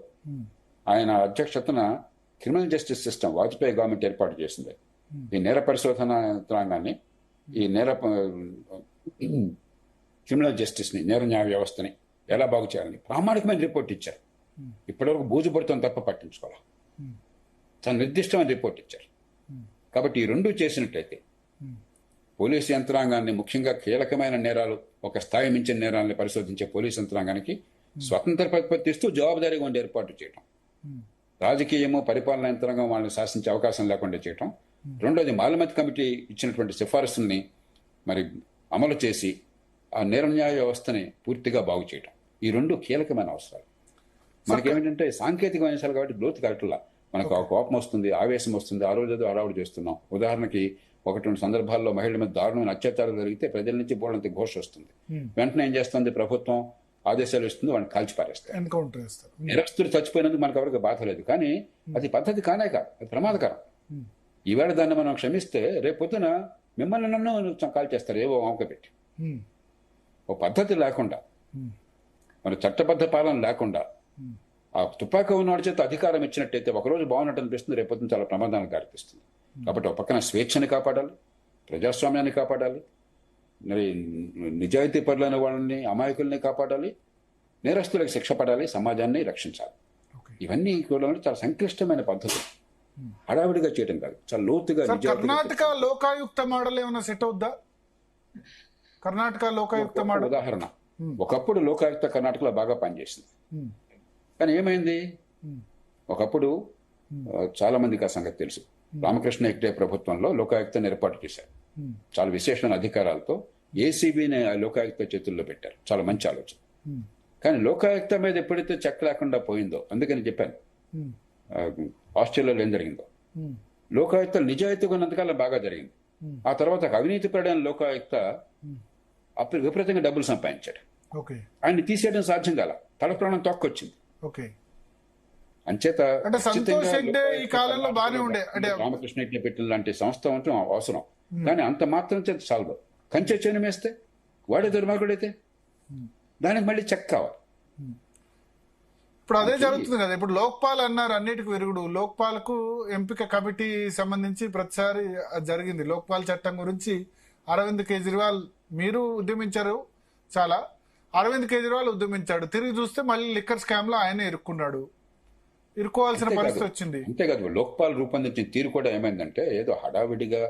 ఆయన అధ్యక్షతన criminal justice system Vajpayee government ఏర్పాటు చేసింది. ఈ నేర పరిశోధన యంత్రాంగాన్ని, ఈ క్రిమినల్ జస్టిస్ ని, నేర న్యాయ వ్యవస్థని ఎలా బాగు చేయాలని ప్రామాణికమైన రిపోర్ట్ ఇచ్చారు. ఇప్పటివరకు బూజుపడుతుంది తప్ప పట్టించుకోవాలి. చాలా నిర్దిష్టమైన రిపోర్ట్ ఇచ్చారు. కాబట్టి ఈ రెండు చేసినట్లయితే పోలీసు యంత్రాంగాన్ని, ముఖ్యంగా కీలకమైన నేరాలు, ఒక స్థాయి మించిన నేరాలను పరిశోధించే పోలీసు యంత్రాంగానికి స్వతంత్ర ప్రతిపత్తి ఇస్తూ జవాబుదారీగా ఉండే ఏర్పాటు చేయటం, రాజకీయము పరిపాలనా యంత్రాంగం వాళ్ళని శాసించే అవకాశం లేకుండా చేయటం. రెండోది మాలిమత్ కమిటీ ఇచ్చినటువంటి సిఫారసుల్ని మరి అమలు చేసి ఆ నేర న్యాయ వ్యవస్థని పూర్తిగా బాగు చేయటం. ఈ రెండు కీలకమైన అవసరాలు. మనకేమిటంటే సాంకేతికమైన అంశాలు కాబట్టి గ్రోత్ కరెక్ట్లా మనకు ఆ కోపం వస్తుంది, ఆవేశం వస్తుంది, ఆ రోజు ఏదో హడావుడి చేస్తున్నాం. ఉదాహరణకి ఒకటి రెండు సందర్భాల్లో మహిళల మీద దారుణమైన అత్యాచారాలు జరిగితే ప్రజల నుంచి బోళ్ళంత ఘోష వస్తుంది. వెంటనే ఏం చేస్తుంది ప్రభుత్వం? ఆదేశాలు ఇస్తుంది, వాడిని కాల్చి పారేస్తారు. నిరస్తులు చచ్చిపోయినందుకు మనకు ఎవరికి బాధ లేదు. కానీ అది పద్ధతి కానే కాదు, అది ప్రమాదకరం. ఈవేళ దాన్ని మనం క్షమిస్తే రేపొద్దున మిమ్మల్ని నన్ను కాల్ చేస్తారు ఏవో వంక పెట్టి. ఓ పద్ధతి లేకుండా, మరి చట్టబద్ధ పాలన లేకుండా ఆ తుపాకీ ఉన్నవాడి చేత అధికారం ఇచ్చినట్టయితే ఒకరోజు బాగున్నట్టు అనిపిస్తుంది, రేపొద్దున చాలా ప్రమాదానికి దారితీస్తుంది. కాబట్టి ఒక పక్కన స్వేచ్ఛని కాపాడాలి, ప్రజాస్వామ్యాన్ని కాపాడాలి, మరి నిజాయితీ పరులైన వాళ్ళని, అమాయకుల్ని కాపాడాలి, నేరస్తులకు శిక్ష పడాలి, సమాజాన్ని రక్షించాలి. ఇవన్నీ కూడా చాలా సంక్లిష్టమైన పద్ధతి. హడావిడిగా చేయడం కాదు, చాలా లోతుగా. కర్ణాటక లోకాయుక్త మోడల్ ఏమైనా సెట్ అవుద్దా? కర్ణాటక లోకాయుక్త మోడల్ ఉదాహరణ. ఒకప్పుడు లోకాయుక్త కర్ణాటకలో బాగా పనిచేసింది. కానీ ఏమైంది? ఒకప్పుడు చాలా మందికి ఆ సంగతి తెలుసు. రామకృష్ణ హెగ్డే ప్రభుత్వంలో లోకాయుక్తను ఏర్పాటు చేశారు. చాలా విశేషమైన అధికారాలతో ఏసీబీని లోకాయుక్త చేతుల్లో పెట్టారు. చాలా మంచి ఆలోచన. కానీ లోకాయుక్త మీద ఎప్పుడైతే చెక్ లేకుండా పోయిందో, అందుకని చెప్పాను ఆస్ట్రేలియాలో ఏం జరిగిందో, లోకాయుక్త నిజాయితీగా ఉన్నంతకాలం బాగా జరిగింది. ఆ తర్వాత అవినీతి పడిన లోకాయుక్త అప్పుడు విపరీతంగా డబ్బులు సంపాదించాడు. ఆయన్ని తీసేయడం సాధ్యం కాల, తల ప్రాణం తొక్కొచ్చింది. అంచేత ఈ కాలంలో బాగానే ఉండే రామకృష్ణ హెగ్డే పెట్టిన లాంటి సంస్థ ఉండటం అవసరం. కానీ అంత మాత్రం చేత చాలదు. కంచె చేను వేస్తే వాడే దుర్మార్గుడైతే దానికి మళ్ళీ చెక్ కావాలి. ఇప్పుడు అదే జరుగుతుంది కదా. ఇప్పుడు లోక్పాల్ అన్నారు అన్నిటికి విరుగుడు. లోక్పాల్కు ఎంపిక కమిటీ సంబంధించి ప్రతిసారి జరిగింది. లోక్పాల్ చట్టం గురించి అరవింద్ కేజ్రీవాల్ మీరు ఉద్యమించారు చాలా. అరవింద్ కేజ్రీవాల్ ఉద్యమించాడు, తిరిగి చూస్తే మళ్ళీ లిక్కర్ స్కామ్ లో ఆయన ఇరుక్కున్నాడు, ఇరుక్కోవాల్సిన పరిస్థితి వచ్చింది. అంతేకాదు లోక్పాల్ రూపొందించిన తీరు కూడా ఏమైందంటే ఏదో హడావిడిగా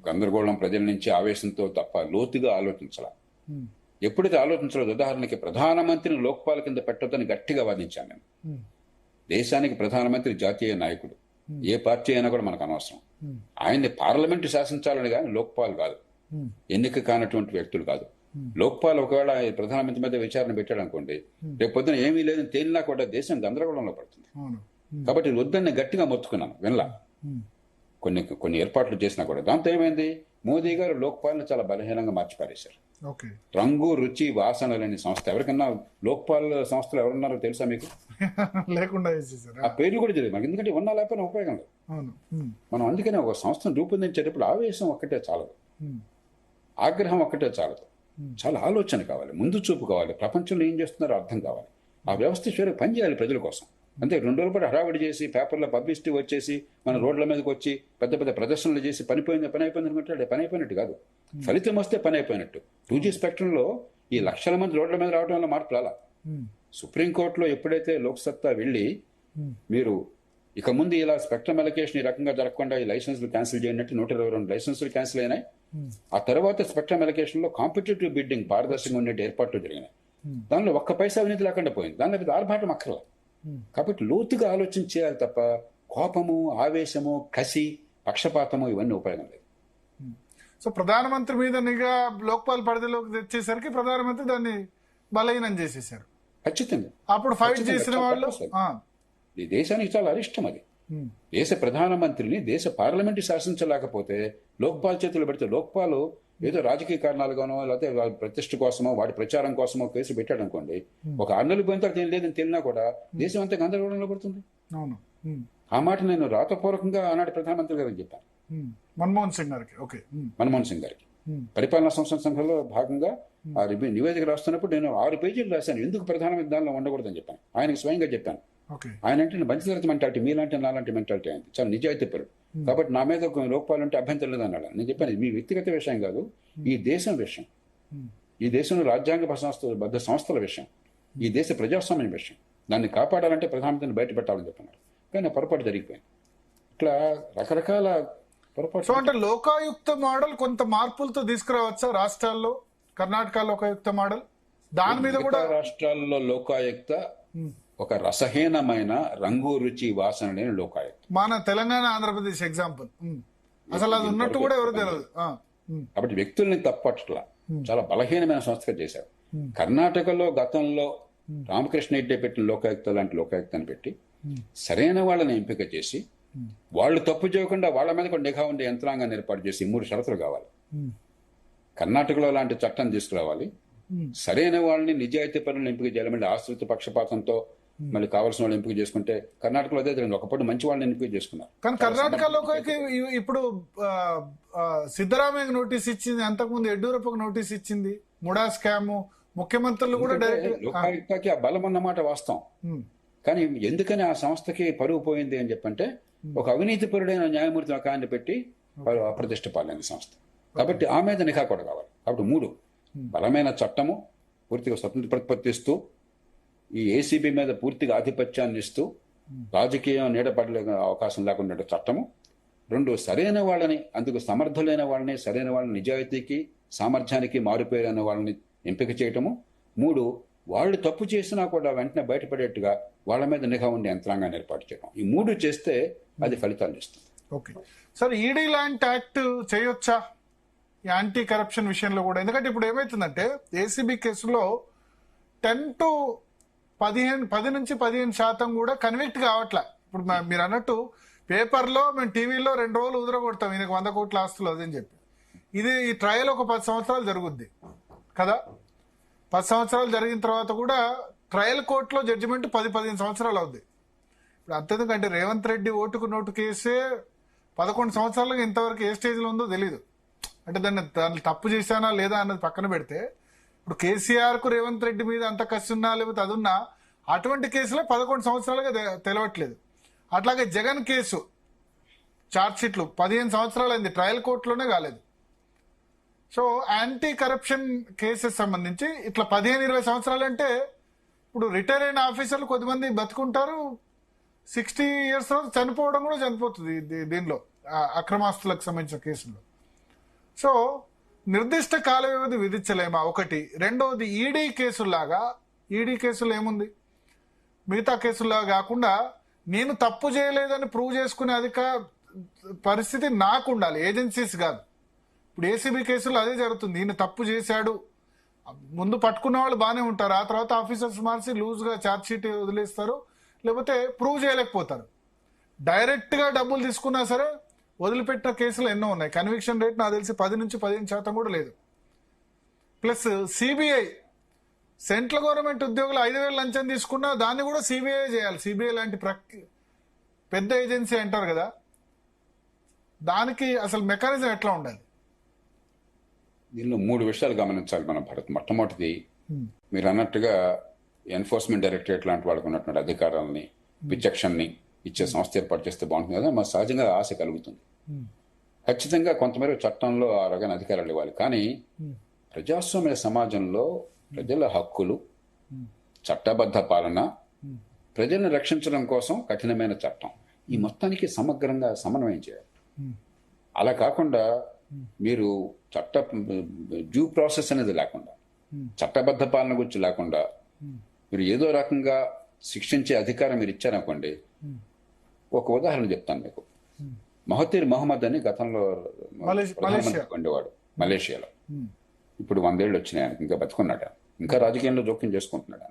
గందరగోళం ప్రజల నుంచి ఆవేశంతో తప్ప లోతుగా ఆలోచించాల. ఎప్పుడైతే ఆలోచించలేదు, ఉదాహరణకి ప్రధానమంత్రిని లోక్పాల్ కింద పెట్టొద్దని గట్టిగా వాదించాను నేను. దేశానికి ప్రధానమంత్రి జాతీయ నాయకుడు, ఏ పార్టీ అయినా కూడా మనకు అనవసరం. ఆయన్ని పార్లమెంటు శాసించాలని కానీ లోక్పాల్ కాదు, ఎన్నిక కానటువంటి వ్యక్తులు కాదు. లోక్పాల్ ఒకవేళ ప్రధానమంత్రి మీద విచారణ పెట్టాడు అనుకోండి, రేపు పొద్దున ఏమీ లేదని తేలినా కూడా దేశం గందరగోళంలో పడుతుంది. కాబట్టి వద్దని గట్టిగా మొత్తుకున్నాను, వినలా. కొన్ని ఏర్పాట్లు చేసినా కూడా దాంతో ఏమైంది, మోదీ గారు లోక్పాల్ని చాలా బలహీనంగా మార్చిపారేశారు. రంగు రుచి వాసన లేని సంస్థ. ఎవరికన్నా లోక్పాల్ సంస్థలు ఎవరున్నారో తెలుసా మీకు? లేకుండా ఆ పేర్లు కూడా తెలియదు మనకి, ఎందుకంటే ఉన్నా లేకపోయినా ఉపయోగం లేదు. మనం అందుకనే ఒక సంస్థను రూపొందించేటప్పుడు ఆవేశం ఒక్కటే చాలదు, ఆగ్రహం ఒక్కటే చాలదు, చాలా ఆలోచన కావాలి, ముందు చూపు కావాలి, ప్రపంచంలో ఏం చేస్తున్నారో అర్థం కావాలి. ఆ వ్యవస్థ చివరికి పనిచేయాలి ప్రజల కోసం. అంతే 2 రోజుల పాటు హడావిడి చేసి పేపర్లో పబ్లిసిటీ వచ్చేసి మన రోడ్ల మీదకి వచ్చి పెద్ద పెద్ద ప్రదర్శనలు చేసి పని అయిపోయింది అనుకుంటే పని అయిపోయినట్టు కాదు. ఫలితం వస్తే పని అయిపోయినట్టు. 2G స్పెక్ట్రంలో ఈ లక్షల మంది రోడ్ల మీద రావడం వల్ల మార్పు రాలా. సుప్రీంకోర్టులో ఎప్పుడైతే లోక్సత్తా వెళ్ళి మీరు ఇక ముందు ఇలా స్పెక్ట్రమ్ అలొకేషన్ ఈ రకంగా జరగకుండా ఈ లైసెన్సులు క్యాన్సిల్ చేయనట్టు 122 లైసెన్సులు క్యాన్సిల్ అయినాయి. ఆ తర్వాత స్పెక్ట్రమ్ అలొకేషన్ లో కాంపిటేటివ్ బిడ్డింగ్ పారదర్శకంగా ఉండే ఏర్పాట్లు జరిగినాయి. దానిలో ఒక్క పైసా అవినీతి లేకుండా పోయింది. దానిలో పెద్ద ఆర్భాటం అక్కర్లా. కాబట్టి లోతుగా ఆలోచన చేయాలి తప్ప కోపము, ఆవేశము, కసి, పక్షపాతము ఇవన్నీ ఉపయోగం లేదు. సో ప్రధానమంత్రి మీద నిఘా లోక్పాల్ పరిధిలోకి తెచ్చేసరికి ప్రధానమంత్రి దాన్ని బలహీనం చేసేసారు. ఖచ్చితంగా అప్పుడు ఫైట్ చేసిన వాళ్ళు ఈ దేశానికి చాలా అరిష్టం అది. దేశ ప్రధానమంత్రిని దేశ పార్లమెంటు శాసించలేకపోతే లోక్పాల్ చేతులు పెడితే, లోక్పాల్ ఏదో రాజకీయ కారణాలుగానో లేకపోతే వాడి ప్రతిష్ట కోసమో వాడి ప్రచారం కోసమో కేసు పెట్టాడు అనుకోండి, ఒక 6 నెలలు పోయిన తర్వాత ఏం లేదని తెలిసినా కూడా దేశం అంతా గందరగోళంలో పడుతుంది. ఆ మాట నేను రాతపూర్వకంగా ఆనాటి ప్రధానమంత్రి గారికి చెప్పాను, మన్మోహన్ సింగ్ గారికి. మన్మోహన్ సింగ్ గారికి పరిపాలనా సంస్థల సంఘంలో భాగంగా ఆ నివేదిక రాస్తున్నప్పుడు నేను 6 పేజీలు రాశాను, ఎందుకు ప్రధానమంత్రి దానిలో ఉండకూడదని చెప్పాను. ఆయనకి స్వయంగా చెప్పాను. ఆయన అంటే బంచితరత మెంటాలిటీ, మీలాంటి నాలాంటి మెంటాలిటీ అయింది, చాలా నిజాయితీ పరుడు. కాబట్టి నా మీద లోక్పాల్ అంటే అభ్యంతరం లేదన్నాడు. నేను చెప్పాను, మీ వ్యక్తిగత విషయం కాదు, ఈ దేశం విషయం, ఈ దేశంలో రాజ్యాంగ బద్ధ సంస్థల విషయం, ఈ దేశ ప్రజాస్వామ్య విషయం. దాన్ని కాపాడాలంటే ప్రధానమంత్రిని బయట పెట్టాలని చెప్పన్నారు. కానీ పొరపాటు జరిగిపోయింది. ఇట్లా రకరకాల పొరపాటు. అంటే లోకాయుక్త మోడల్ కొంత మార్పులతో తీసుకురావచ్చా రాష్ట్రాల్లో? కర్ణాటక లోకాయుక్త మోడల్, దాని మీద కూడా రాష్ట్రాల్లో లోకాయుక్త ఒక రసహీనమైన రంగు రుచి వాసన లేని లోకాయుక్త. మన తెలంగాణ, ఆంధ్రప్రదేశ్ ఎగ్జాంపుల్, అసలు అది ఉన్నట్టు కూడా ఎవరు తెలియదు. కాబట్టి వ్యక్తుల్ని తప్పట్లా చాలా బలహీనమైన సంస్థగా చేశారు. కర్ణాటకలో గతంలో రామకృష్ణ రెడ్డి పెట్టిన లోకాయుక్త లాంటి లోకాయుక్తని పెట్టి సరైన వాళ్ళని ఎంపిక చేసి, వాళ్ళు తప్పు చేయకుండా వాళ్ళ మీద కూడా నిఘా ఉండే యంత్రాంగాన్ని ఏర్పాటు చేసి 3 షరతులు కావాలి. కర్ణాటకలో లాంటి చట్టం తీసుకురావాలి, సరైన వాళ్ళని నిజాయితీ పనులను ఎంపిక చేయాలి, మళ్ళీ ఆశ్రిత పక్షపాతంతో మళ్ళీ కావాల్సిన వాళ్ళు ఎంపిక చేసుకుంటే. కర్ణాటకలో అదే జరిగింది, ఒకప్పుడు మంచి వాళ్ళని ఎంపిక చేసుకున్నారు. కానీ కర్ణాటకలో ఇప్పుడు సిద్ధరామయ్యకు నోటీస్ ఇచ్చింది, అంతకుముందు యడ్యూరప్పకు నోటీస్ ఇచ్చింది, ముడా స్కామ్, ముఖ్యమంత్రులు కూడా డైరెక్ట్. లోకాయుక్తకి ఆ బలం అన్నమాట వాస్తవం. కానీ ఎందుకని ఆ సంస్థకి పరువు పోయింది అని చెప్పంటే, ఒక అవినీతిపరుడైన న్యాయమూర్తి ఒక ఆయన పెట్టి అప్రతిష్ట పాలైన సంస్థ. కాబట్టి ఆ మీద నిఘా కూడా కావాలి. కాబట్టి 3 బలమైన చట్టము, పూర్తిగా స్వతంత్ర ప్రతిపత్తిస్తూ, ఈ ఏసీబీ మీద పూర్తిగా ఆధిపత్యాన్ని ఇస్తూ, రాజకీయం నీడపడలే అవకాశం లేకుండా చట్టము. 2 సరైన వాళ్ళని, అందుకు సమర్థులైన వాళ్ళని, సరైన వాళ్ళని, నిజాయితీకి సామర్థ్యానికి మారిపోయిన వాళ్ళని ఎంపిక చేయటము. 3 వాళ్ళు తప్పు చేసినా కూడా వెంటనే బయటపడేట్టుగా వాళ్ళ మీద నిఘా ఉండే యంత్రాంగాన్ని ఏర్పాటు చేయడం. ఈ 3 చేస్తే అది ఫలితాలు ఇస్తుంది. ఓకే సార్, ఈడీ లాంటి యాక్ట్ చేయొచ్చా యాంటీ కరప్షన్ విషయంలో కూడా? ఎందుకంటే ఇప్పుడు ఏమవుతుందంటే ఏసీబీ కేసులో 10 నుంచి 15% కూడా కన్విక్ట్ కావట్లే. ఇప్పుడు మీరు అన్నట్టు పేపర్లో, మేము టీవీలో 2 రోజులు ఉదరగొడతాం ఈయనకు 100 కోట్ల ఆస్తులు అదని చెప్పి. ఇది ఈ ట్రయల్ ఒక 10 సంవత్సరాలు జరుగుద్ది కదా. 10 సంవత్సరాలు జరిగిన తర్వాత కూడా ట్రయల్ కోర్టులో జడ్జిమెంట్ 10-15 సంవత్సరాలు అవుద్ది. ఇప్పుడు అంతేందుకంటే రేవంత్ రెడ్డి ఓటుకు నోటు కేసే 11 సంవత్సరాలుగా ఇంతవరకు ఏ స్టేజ్లో ఉందో తెలీదు. అంటే దాన్ని తప్పు చేశానా లేదా అన్నది పక్కన పెడితే, ఇప్పుడు కేసీఆర్కు రేవంత్ రెడ్డి మీద అంత కసి ఉన్నా లేకపోతే అది ఉన్నా, అటువంటి కేసులో 11 సంవత్సరాలుగా తెలవట్లేదు. అట్లాగే జగన్ కేసు ఛార్జ్షీట్లు 15 సంవత్సరాలు అయింది, ట్రయల్ కోర్టులోనే కాలేదు. సో యాంటీ కరప్షన్ కేసెస్ సంబంధించి ఇట్లా 15-20 సంవత్సరాలు అంటే ఇప్పుడు రిటైర్ అయిన ఆఫీసర్లు కొద్దిమంది బతుకుంటారు, 60 years తర్వాత చనిపోవడం కూడా చనిపోతుంది దీనిలో అక్రమాస్తులకు సంబంధించిన కేసుల్లో. సో నిర్దిష్ట కాల వ్యవధి విధించలేమా ఒకటి. రెండవది ఈడీ కేసుల్లాగా, ఈడీ కేసులు ఏముంది, మిగతా కేసుల్లాగా కాకుండా నేను తప్పు చేయలేదని ప్రూవ్ చేసుకునే పరిస్థితి నాకు ఉండాలి, ఏజెన్సీస్ కాదు. ఇప్పుడు ఏసీబీ కేసులో అదే జరుగుతుంది. ఈయన తప్పు చేశాడు, ముందు పట్టుకున్న వాళ్ళు బాగానే ఉంటారు, ఆ తర్వాత ఆఫీసర్స్ మార్చి లూజ్గా ఛార్జ్ షీట్ వదిలేస్తారు, లేకపోతే ప్రూవ్ చేయలేకపోతారు. డైరెక్ట్గా డబ్బులు తీసుకున్నా సరే వదిలిపెట్టిన కేసులు ఎన్నో ఉన్నాయి. కన్విక్షన్ రేట్ నాకు తెలిసి 10-15% కూడా లేదు. ప్లస్ సిబిఐ, సెంట్రల్ గవర్నమెంట్ ఉద్యోగులు 5,000 లంచం తీసుకున్నా దాన్ని కూడా సిబిఐ చేయాలి. సిబిఐ లాంటి పెద్ద ఏజెన్సీ అంటారు కదా, దానికి అసలు మెకానిజం ఎట్లా ఉండాలి? దీనిలో 3 విషయాలు గమనించాలి మనం భరత్. మొట్టమొదటిది, మీరు అన్నట్టుగా ఎన్ఫోర్స్మెంట్ డైరెక్టరేట్ లాంటి వాళ్ళకు ఉన్నటువంటి అధికారాలని, విచక్షణని ఇచ్చే సంస్థ ఏర్పాటు చేస్తే బాగుంటుంది కదా, మా సహజంగా ఆశ కలుగుతుంది. ఖచ్చితంగా కొంతమేర చట్టంలో ఆ రకమైన అధికారాలు ఇవ్వాలి. కానీ ప్రజాస్వామ్య సమాజంలో ప్రజల హక్కులు, చట్టబద్ధ పాలన, ప్రజలను రక్షించడం కోసం కఠినమైన చట్టం, ఈ మొత్తానికి సమగ్రంగా సమన్వయం చేయాలి. అలా కాకుండా మీరు డ్యూ ప్రాసెస్ అనేది లేకుండా, చట్టబద్ధ పాలన గురించి లేకుండా మీరు ఏదో రకంగా శిక్షించే అధికారం మీరు ఇచ్చారనుకోండి. ఒక ఉదాహరణ చెప్తాను మీకు. మహతీర్ మహమ్మద్ అని గతంలో ప్రధానమంత్రి ఉండేవాడు మలేషియాలో. ఇప్పుడు 100 ఏళ్ళు వచ్చినాయి ఆయనకి, ఇంకా బతుకున్నాడు, ఇంకా రాజకీయంలో జోక్యం చేసుకుంటున్నాడు.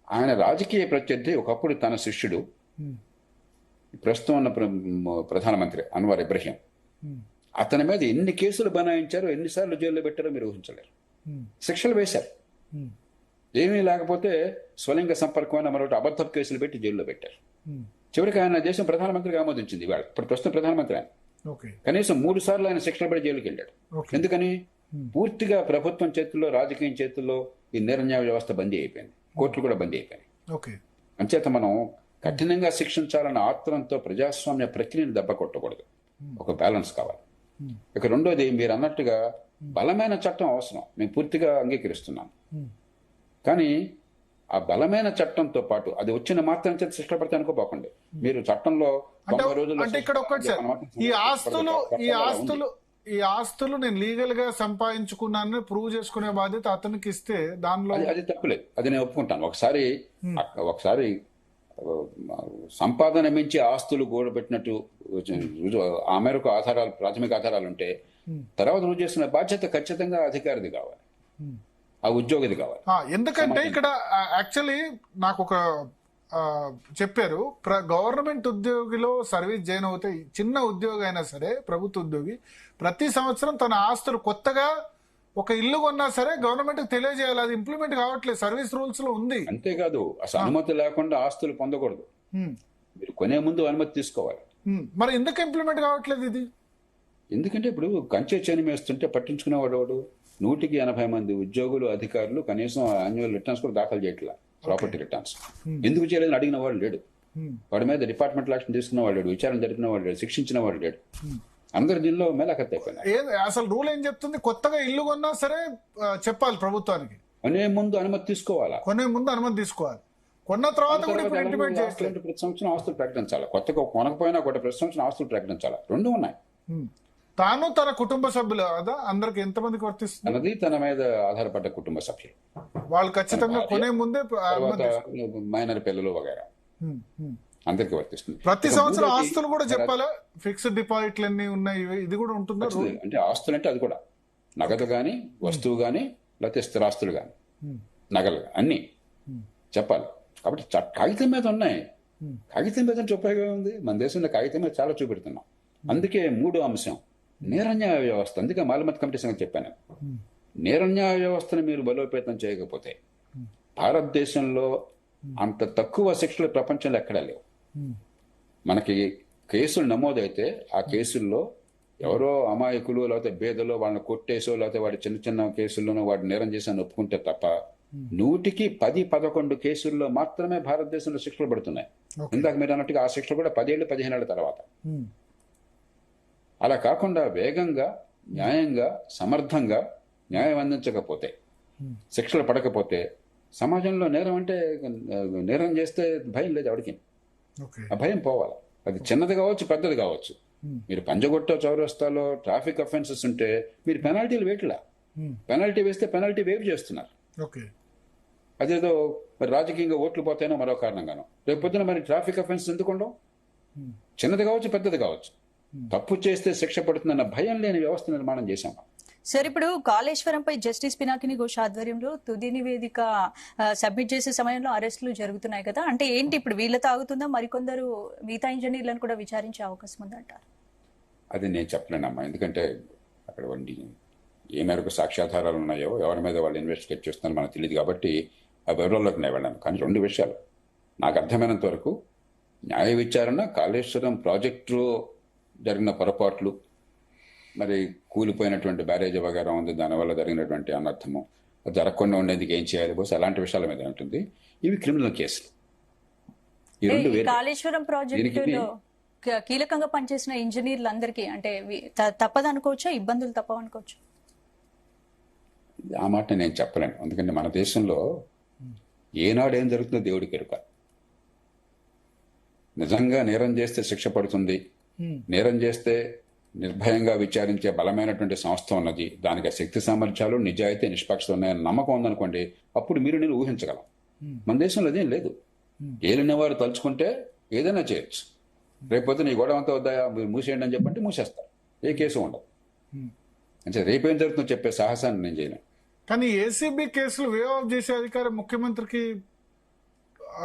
ఆయన రాజకీయ ప్రత్యర్థి ఒకప్పుడు తన శిష్యుడు, ప్రస్తుతం ఉన్న ప్రధానమంత్రి అన్వర్ ఇబ్రహీం, అతని మీద ఎన్ని కేసులు బనాయించారో, ఎన్నిసార్లు జైల్లో పెట్టారో మీరు ఊహించలేరు. శిక్షలు వేశారు, ఏమీ లేకపోతే స్వలింగ సంపర్కమైన మరొకటి అబద్ధపు కేసులు పెట్టి జైల్లో పెట్టారు. చివరికి ఆయన దేశం ప్రధానమంత్రిగా ఆమోదించింది. ఇవాళ ఇప్పుడు ప్రస్తుతం ప్రధానమంత్రి ఆయన. కనీసం 3 సార్లు ఆయన శిక్షణ పడి జైలుకి వెళ్ళాడు. ఎందుకని? పూర్తిగా ప్రభుత్వం చేతుల్లో, రాజకీయం చేతుల్లో ఈ నిర్ణయ వ్యవస్థ బందీ అయిపోయింది, కోర్టులు కూడా బందీ అయిపోయినాయి. అంచేత మనం కఠినంగా శిక్షించాలన్న ఆత్రంతో ప్రజాస్వామ్య ప్రక్రియను దెబ్బ కొట్టకూడదు. ఒక బ్యాలెన్స్ కావాలి. ఇక రెండోది, మీరు అన్నట్టుగా బలమైన చట్టం అవసరం, మేము పూర్తిగా అంగీకరిస్తున్నాం. కానీ ఆ బలమైన చట్టంతో పాటు అది వచ్చిన మాత్రం చేత శిక్ష పడితే అనుకోపోకండి. మీరు చట్టంలో 90 రోజులు అంటే ఇక్కడ ఒక్కటి సార్, ఈ ఆస్తులు నేను లీగల్ గా సంపాదించుకున్నాను ప్రూవ్ చేసుకునే బాధ్యత అతనికి ఇస్తే దానిలో అది తప్పులేదు, అది నేను ఒప్పుకుంటాను. ఒకసారి సంపాదన మించి ఆస్తులు కూడబెట్టినట్టు ఆ మేరకు ఆధారాలు, ప్రాథమిక ఆధారాలు ఉంటే తర్వాత రుజువు చేసిన బాధ్యత ఖచ్చితంగా అధికారిది కావాలి, ఆ ఉద్యోగిది కావాలి. ఎందుకంటే ఇక్కడ యాక్చువల్లీ నాకు ఒక చెప్పారు, గవర్నమెంట్ ఉద్యోగిలో సర్వీస్ జాయిన్ అవుతే, చిన్న ఉద్యోగి అయినా సరే ప్రభుత్వ ఉద్యోగి ప్రతి సంవత్సరం తన ఆస్తులు, కొత్తగా ఒక ఇల్లు కొన్నా సరే గవర్నమెంట్ తెలియజేయాలి. అది ఇంప్లిమెంట్ కావట్లేదు, సర్వీస్ రూల్స్ లో ఉంది. అంతేకాదు, అసలు అనుమతి లేకుండా ఆస్తులు పొందకూడదు. మీరు కొనే ముందు అనుమతి తీసుకోవాలి. మరి ఎందుకు ఇంప్లిమెంట్ కావట్లేదు ఇది? ఎందుకంటే ఇప్పుడు కంచె చేని వేస్తుంటే పట్టించుకునేవాడు 180 మంది ఉద్యోగులు, అధికారులు కనీసం యాన్యువల్ రిటర్న్స్ కూడా దాఖలు చేయట్లా, ప్రాపర్టీ రిటర్న్స్. ఎందుకు చేయలేదని అడిగిన వాడు లేడు, వాడి మీద డిపార్ట్మెంట్ యాక్షన్ తీసుకున్న వాడు లేడు, విచారణ జరిపిన వాడు లేడు, శిక్షించిన వాడు లేడు. అందరు దీనిలో మేలకత్త అయిపోయినాయి. అసలు రూల్ ఏం చెప్తుంది? కొత్తగా ఇల్లు కొన్నా సరే చెప్పాలి ప్రభుత్వానికి, కొనే ముందు అనుమతి తీసుకోవాలి. కొన్న తర్వాత కూడా ప్రతి సంవత్సరం ఆస్తులు ప్రకటించాలి. కొత్తగా కొనకపోయినా కూడా ప్రతి సంవత్సరం ఆస్తులు ప్రకటించాలి. 2 ఉన్నాయి. తాను తన కుటుంబ సభ్యులు కదా, అందరికి ఎంతమందికి వర్తిస్తుంది అన్నది తన మీద ఆధారపడ్డ కుటుంబ సభ్యులు, వాళ్ళు ఖచ్చితంగా కొనే ముందే మైనర్ పిల్లలు వగైరా అందరికి వర్తిస్తుంది. ప్రతి సంవత్సరం ఆస్తులు కూడా చెప్పాలా? ఫిక్స్డ్ డిపాజిట్లు ఎన్ని ఉన్నాయి, ఇది కూడా ఉంటుందా? అంటే ఆస్తులు అంటే అది కూడా నగదు గాని, వస్తువు గాని, లేకపోతే స్థిరాస్తులు గాని, నగలు అన్ని చెప్పాలి. కాబట్టి కాగితం మీద ఉన్నాయి. కాగితం మీద ఉపయోగం ఉంది. మన దేశంలో కాగితం మీద చాలా చూపెడుతున్నాం. అందుకే 3వ అంశం నేరన్యాయ వ్యవస్థ. అందుకే మాలమత్ కమిటీ సంగతి చెప్పాను. నేరన్యాయ వ్యవస్థను మీరు బలోపేతం చేయకపోతే భారతదేశంలో అంత తక్కువ శిక్షలు ప్రపంచంలో ఎక్కడా లేవు. మనకి కేసులు నమోదైతే ఆ కేసుల్లో ఎవరో అమాయకులు, లేకపోతే బేదలో వాళ్ళని కొట్టేసో, లేకపోతే వాడి చిన్న చిన్న కేసుల్లోనూ వాడు నేరం చేశాను ఒప్పుకుంటే తప్ప 100కి 10-11 కేసుల్లో మాత్రమే భారతదేశంలో శిక్షలు పడుతున్నాయి. ఇందాక మీరు అన్నట్టుగా ఆ శిక్షలు కూడా 10 ఏళ్ళు 15 ఏళ్ల తర్వాత. అలా కాకుండా వేగంగా న్యాయంగా సమర్థంగా న్యాయం అందించకపోతే, శిక్షలు పడకపోతే సమాజంలో నేరం అంటే నేరం చేస్తే భయం లేదు ఎవరికి. ఓకే. ఆ భయం పోవాలి. అది చిన్నది కావచ్చు, పెద్దది కావచ్చు. మీరు పంజగుట్ట చౌరస్తాలో ట్రాఫిక్ అఫెన్సెస్ ఉంటే మీరు పెనాల్టీలు వేయట్లా. పెనాల్టీ వేస్తే పెనాల్టీ వేవ్ చేస్తున్నారు. ఓకే. అదేదో మరి రాజకీయంగా ఓట్లు పోతేనో మరో కారణంగానో. రేపు పొద్దున మరి ట్రాఫిక్ అఫెన్స్ ఎందుకు ఉండవు? చిన్నది కావచ్చు, పెద్దది కావచ్చు. తప్పు చేస్తే శిక్ష పడుతుందన్న భయం లేని వ్యవస్థ నిర్మాణం చేశాం. సార్, ఇప్పుడు కాళేశ్వరంపై జస్టిస్ పినాకిని ఘోష్ ఆధ్వర్యంలో తుది నివేదిక సబ్మిట్ చేసే సమయంలో అరెస్టులు జరుగుతున్నాయి కదా, అంటే ఏంటి ఇప్పుడు వీళ్ళతో ఆగుతుందా? మరికొందరు మిగతా ఇంజనీర్లను కూడా విచారించే అవకాశం ఉందంటారు? అది నేను చెప్పలేనమ్మా. ఎందుకంటే అక్కడ ఏ మేరకు సాక్ష్యాధారాలు ఉన్నాయో, ఎవరి మీద వాళ్ళు ఇన్వెస్టిగేట్ చేస్తున్నారో మనకు తెలియదు. కాబట్టి ఆ వివరాల్లోకి నేను వెళ్ళాను. కానీ 2 విషయాలు నాకు అర్థమైనంత వరకు, న్యాయ విచారణ కాళేశ్వరం ప్రాజెక్టులో జరిగిన పొరపాట్లు, మరి కూలిపోయినటువంటి బ్యారేజ్ వగైరా ఉంది, దానివల్ల జరిగినటువంటి అనర్థము, అది జరగకుండా ఉండేందుకు ఏం చేయాలి బోస్, అలాంటి విషయాల మీద ఉంటుంది. ఇవి క్రిమినల్ కేసులు. ఈ 2 వేరు. కాళేశ్వరం ప్రాజెక్టులో కీలకంగా పనిచేసిన ఇంజనీర్లందరికీ అంటే తప్పదనుకోవచ్చా, ఇబ్బందులు తప్పవనుకోవచ్చు? ఆ మాట నేను చెప్పలేను. ఎందుకంటే మన దేశంలో ఏనాడు ఏం జరుగుతుందో దేవుడికి ఎరుక. నిజంగా నేరం చేస్తే శిక్ష పడుతుంది, నేరం చేస్తే నిర్భయంగా విచారించే బలమైనటువంటి సంస్థ ఉన్నది, దానికి శక్తి సామర్థ్యాలు, నిజాయితీ, నిష్పక్షత ఉన్నాయని నమ్మకం ఉందనుకోండి, అప్పుడు మీరు నేను ఊహించగలం. మన దేశంలో అదేం లేదు. ఏలిన వారు తలుచుకుంటే ఏదైనా చేయొచ్చు. రేపొద్దు నీ గొడవ అంతా వద్దా, మీరు మూసేయండి అని చెప్పంటే మూసేస్తారు. ఏ కేసు ఉండదు. అంటే రేపేం జరుగుతుందో చెప్పే సాహసాన్ని నేను చేయలేను. కానీ ఏసీబీ కేసులు వేవ్ ఆఫ్ చేసే అధికారం ముఖ్యమంత్రికి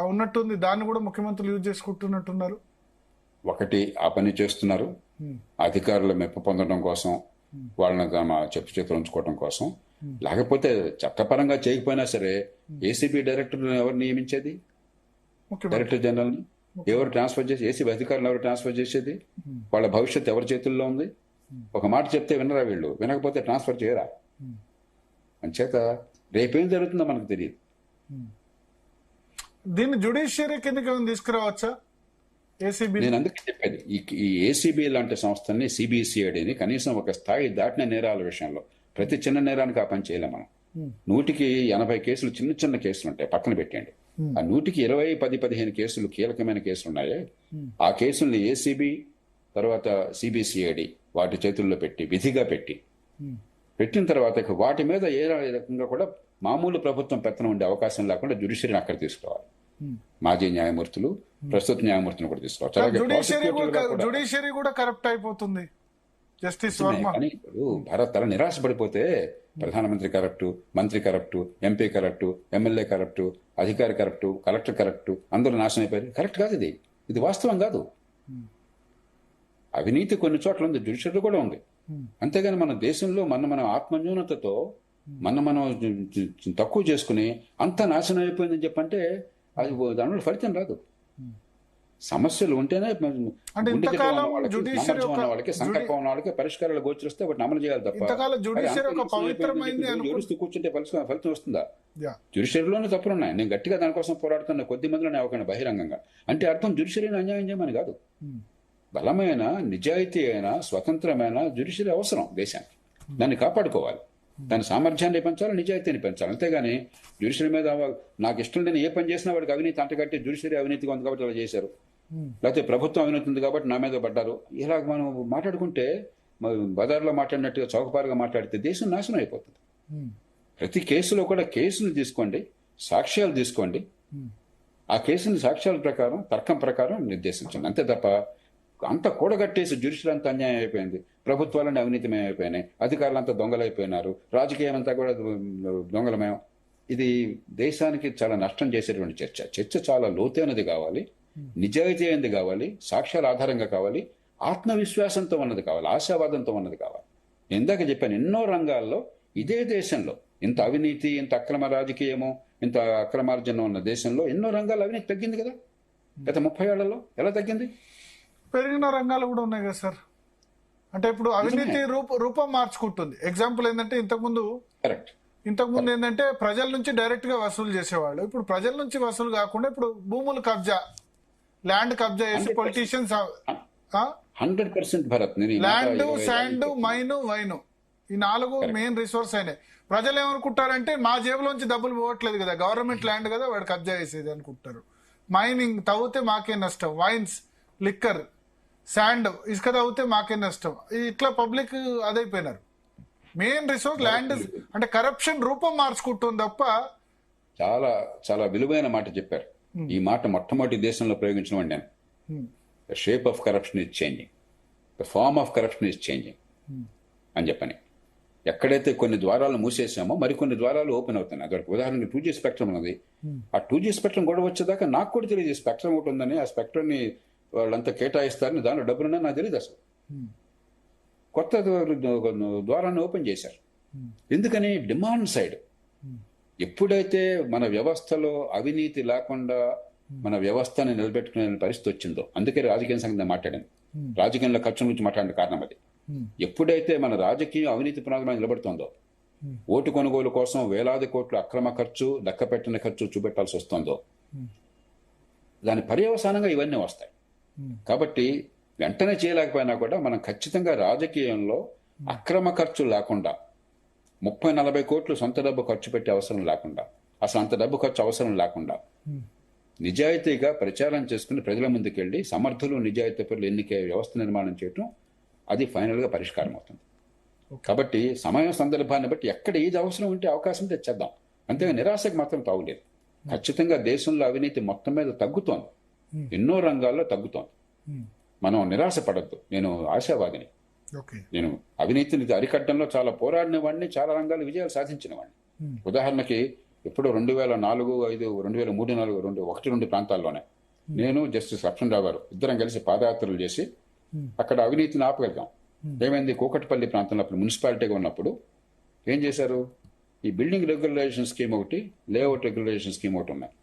ఉన్నట్టుంది. దాన్ని కూడా ముఖ్యమంత్రులు యూజ్ చేసుకుంటున్నట్టున్నారు. ఒకటి ఆ పని చేస్తున్నారు, అధికారుల మెప్పు పొందడం కోసం, వాళ్ళని తమ చెప్పు చేతులు ఉంచుకోవడం కోసం. లేకపోతే చట్టపరంగా చేయకపోయినా సరే ఏసీబీ డైరెక్టర్ ఎవరు నియమించేది? డైరెక్టర్ జనరల్ని ఎవరు ట్రాన్స్ఫర్ చేసి, ఏసీబీ అధికారులు ఎవరు ట్రాన్స్ఫర్ చేసేది? వాళ్ళ భవిష్యత్తు ఎవరి చేతుల్లో ఉంది? ఒక మాట చెప్తే వినరా వీళ్ళు, వినకపోతే ట్రాన్స్ఫర్ చేయరా? అంచేత రేపేం జరుగుతుందో మనకు తెలియదు. దీన్ని జ్యుడిషియరీ కిందకి తీసుకురావచ్చా ఏసీబీ? నేను అందుకే చెప్పేది, ఈ ఏసీబీ లాంటి సంస్థల్ని, సిబిసిఐడిని కనీసం ఒక స్థాయి దాటిన నేరాల విషయంలో ప్రతి చిన్న నేరానికి ఆ పని చేయలేం మనం. 100కి 80 కేసులు చిన్న చిన్న కేసులు ఉంటాయి, పక్కన పెట్టండి. ఆ 100కి 20, 10-15 కేసులు కీలకమైన కేసులు ఉన్నాయే, ఆ కేసుల్ని ఏసీబీ తర్వాత సిబిసిఐడి వాటి చేతుల్లో పెట్టి, విధిగా పెట్టిన తర్వాత వాటి మీద ఏ రకంగా కూడా మామూలు ప్రభుత్వం పెత్తనం ఉండే అవకాశం లేకుండా జ్యుడిషియరీని అక్కడ తీసుకురావాలి. మాజీ న్యాయమూర్తులు, ప్రస్తుత న్యాయమూర్తులను కూడా తీసుకురావాలి. జ్యుడిషియరీ కూడా కరప్ట్ అయిపోతుంది. జస్టిస్ వర్మ కానీ ఇప్పుడు భారత్ తల నిరాశపడిపోతే ప్రధానమంత్రి కరప్టు, మంత్రి కరప్టు, ఎంపీ కరప్టు, ఎమ్మెల్యే కరప్టు, అధికారి కరప్టు, కలెక్టర్ కరప్టు, అందరూ నాశనం అయిపోయారు. కరెక్ట్ కాదు ఇది వాస్తవం కాదు. అవినీతి కొన్ని చోట్ల ఉంది, జ్యుడిషియరీ కూడా ఉంది. అంతేగాని మన దేశంలో మన ఆత్మన్యూనతతో మనం తక్కువ చేసుకుని అంత నాశనం అయిపోయిందని చెప్పంటే అది దానివల్ల ఫలితం రాదు. సమస్యలు ఉంటేనే వాళ్ళకి సంకల్పం ఉన్న వాళ్ళకి పరిష్కారాలు గోచరిస్తే వాటిని అమలు చేయాలి తప్ప ఏడుస్తూ కూర్చుంటే ఫలితం వస్తుందా? జ్యుడిషియరీలోనే తప్పులున్నాయి. నేను గట్టిగా దానికోసం పోరాడుతున్న కొద్ది మందిలో నేను బహిరంగంగా అంటే అర్థం జ్యుడిషియరీని అన్యాయం చేయమని కాదు. బలమైన, నిజాయితీ అయిన, స్వతంత్రమైన జ్యుడిషియరీ అవసరం దేశానికి. దాన్ని కాపాడుకోవాలి, దాని సామర్థ్యాన్ని పెంచాలి, నిజాయితీని పెంచాలి. అంతేగాని జ్యుడిషియరీ మీద నాకు ఇష్టం లేని ఏ పని చేసినా వాడికి అవినీతి అంటగట్టి జ్యుడిషియరీ అవినీతిగా ఉంది కాబట్టి అలా చేశారు, లేకపోతే ప్రభుత్వం అవినీతి ఉంది కాబట్టి నా మీద పడ్డారు, ఇలా మనం మాట్లాడుకుంటే బజార్లో మాట్లాడినట్టుగా చౌకపారుగా మాట్లాడితే దేశం నాశనం అయిపోతుంది. ప్రతి కేసులో కూడా కేసులు తీసుకోండి, సాక్ష్యాలు తీసుకోండి, ఆ కేసుని సాక్ష్యాల ప్రకారం, తర్కం ప్రకారం నిర్దేశించండి. అంతే తప్ప అంత కూడగట్టేసి జ్యుడిషియరీ అంతా అన్యాయం అయిపోయింది, ప్రభుత్వాలన్నీ అవినీతిమయం అయిపోయినాయి, అధికారులంతా దొంగలైపోయినారు, రాజకీయం అంతా కూడా దొంగలమయం. ఇది దేశానికి చాలా నష్టం చేసేటువంటి చర్చ చాలా లోతైనది కావాలి, నిజాయితీ అయినది కావాలి, సాక్ష్యాల ఆధారంగా కావాలి, ఆత్మవిశ్వాసంతో ఉన్నది కావాలి, ఆశావాదంతో ఉన్నది కావాలి. ఇందాక చెప్పాను, ఎన్నో రంగాల్లో ఇదే దేశంలో ఇంత అవినీతి, ఇంత అక్రమ రాజకీయము, ఇంత అక్రమార్జన ఉన్న దేశంలో ఎన్నో రంగాల్లో అవినీతి తగ్గింది కదా గత 30 ఏళ్లలో. ఎలా తగ్గింది? పెరిగిన రంగాలు కూడా ఉన్నాయి కదా సార్. అంటే ఇప్పుడు అవినీతి రూపం మార్చుకుంటుంది. ఎగ్జాంపుల్ ఏంటంటే ఇంతకుముందు ఏంటంటే ప్రజల నుంచి డైరెక్ట్ గా వసూలు చేసేవాళ్ళు. ఇప్పుడు ప్రజల నుంచి వసూలు కాకుండా ఇప్పుడు భూములు కబ్జా, ల్యాండ్ కబ్జా చేసి politicians 100% Bharat, land, sand, mine, wine ఈ 4 మెయిన్ రిసోర్స్ అయినాయి. ప్రజలు ఏమనుకుంటారంటే మా జేబులోంచి డబ్బులు పోవట్లేదు కదా, గవర్నమెంట్ ల్యాండ్ కదా, వాడు కబ్జా చేసేది అనుకుంటారు. మైనింగ్ తవ్వితే మాకే నష్టం, వైన్స్, లిక్కర్, శాండ్, ఇసుక తవ్వితే మాకే నష్టం. ఇట్లా పబ్లిక్ అదైపోయినారు. మెయిన్ రిసోర్స్ ల్యాండ్ అంటే కరప్షన్ రూపం మార్చుకుంటుంది తప్ప. చాలా చాలా విలువైన మాట చెప్పారు. ఈ మాట మొట్టమొదటి దేశంలో ప్రయోగించిన వాడిని నేను. The shape of corruption is changing, the form of corruption is changing అని చెప్పని. ఎక్కడైతే కొన్ని ద్వారాలు మూసేసామో మరికొన్ని ద్వారాలు ఓపెన్ అవుతున్నాయి. అదొక ఉదాహరణకి 2G స్పెక్ట్రమ్ ఉన్నది. ఆ 2G స్పెక్ట్రమ్ గొడవ వచ్చేదాకా నాకు కూడా తెలియదు స్పెక్ట్రమ్ ఒకటి ఉందని, ఆ స్పెక్ట్రమ్ని వాళ్ళంతా కేటాయిస్తారని, దానిలో డబ్బులున్నా నాకు తెలియదు అసలు. కొత్త ద్వారాన్ని ఓపెన్ చేశారు. ఎందుకని? Demand side. ఎప్పుడైతే మన వ్యవస్థలో అవినీతి లేకుండా మన వ్యవస్థని నిలబెట్టుకునే పరిస్థితి వచ్చిందో, అందుకే రాజకీయ సంగతి మాట్లాడింది. రాజకీయంలో ఖర్చు గురించి మాట్లాడిన కారణం అది. ఎప్పుడైతే మన రాజకీయం అవినీతి పునాది నిలబడుతుందో, ఓటు కొనుగోలు కోసం వేలాది కోట్లు అక్రమ ఖర్చు, లెక్కపెట్టిన ఖర్చు చూపెట్టాల్సి వస్తుందో, దాని పర్యవసానంగా ఇవన్నీ వస్తాయి. కాబట్టి వెంటనే చేయలేకపోయినా కూడా మనం ఖచ్చితంగా రాజకీయంలో అక్రమ ఖర్చు లేకుండా, 30-40 కోట్లు సొంత డబ్బు ఖర్చు పెట్టే అవసరం లేకుండా, అసలు అంత డబ్బు ఖర్చు అవసరం లేకుండా నిజాయితీగా ప్రచారం చేసుకుని ప్రజల ముందుకెళ్ళి సమర్థులు, నిజాయితీ పరులు ఎన్నికే వ్యవస్థ నిర్మాణం చేయటం, అది ఫైనల్గా పరిష్కారం అవుతుంది. కాబట్టి సమయం సందర్భాన్ని బట్టి ఎక్కడ ఏది అవసరం ఉంటే అవకాశం ఉంటే చేద్దాం. అంతేగా నిరాశకు మాత్రం తావులేదు. ఖచ్చితంగా దేశంలో అవినీతి మొత్తం మీద తగ్గుతోంది, ఎన్నో రంగాల్లో తగ్గుతోంది. మనం నిరాశ పడద్దు. నేను ఆశావాదిని. నేను అవినీతిని అరికట్టడంలో చాలా పోరాడిన వాడిని, చాలా రంగాలు విజయాలు సాధించిన వాడిని. ఉదాహరణకి ఎప్పుడో 2004, 2005, 2003, 2004, 1-2 ప్రాంతాల్లోనే నేను జస్టిస్ లక్ష్మణరావు గారు ఇద్దరం కలిసి పాదయాత్రలు చేసి అక్కడ అవినీతిని ఆపగలిగాం. ఏమైంది? కూకట్పల్లి ప్రాంతంలో అప్పుడు మున్సిపాలిటీగా ఉన్నప్పుడు ఏం చేశారు? ఈ బిల్డింగ్ రెగ్యులేషన్ స్కీమ్ ఒకటి, లేఅవుట్ రెగ్యులేషన్ స్కీమ్ ఒకటి ఉన్నాయి.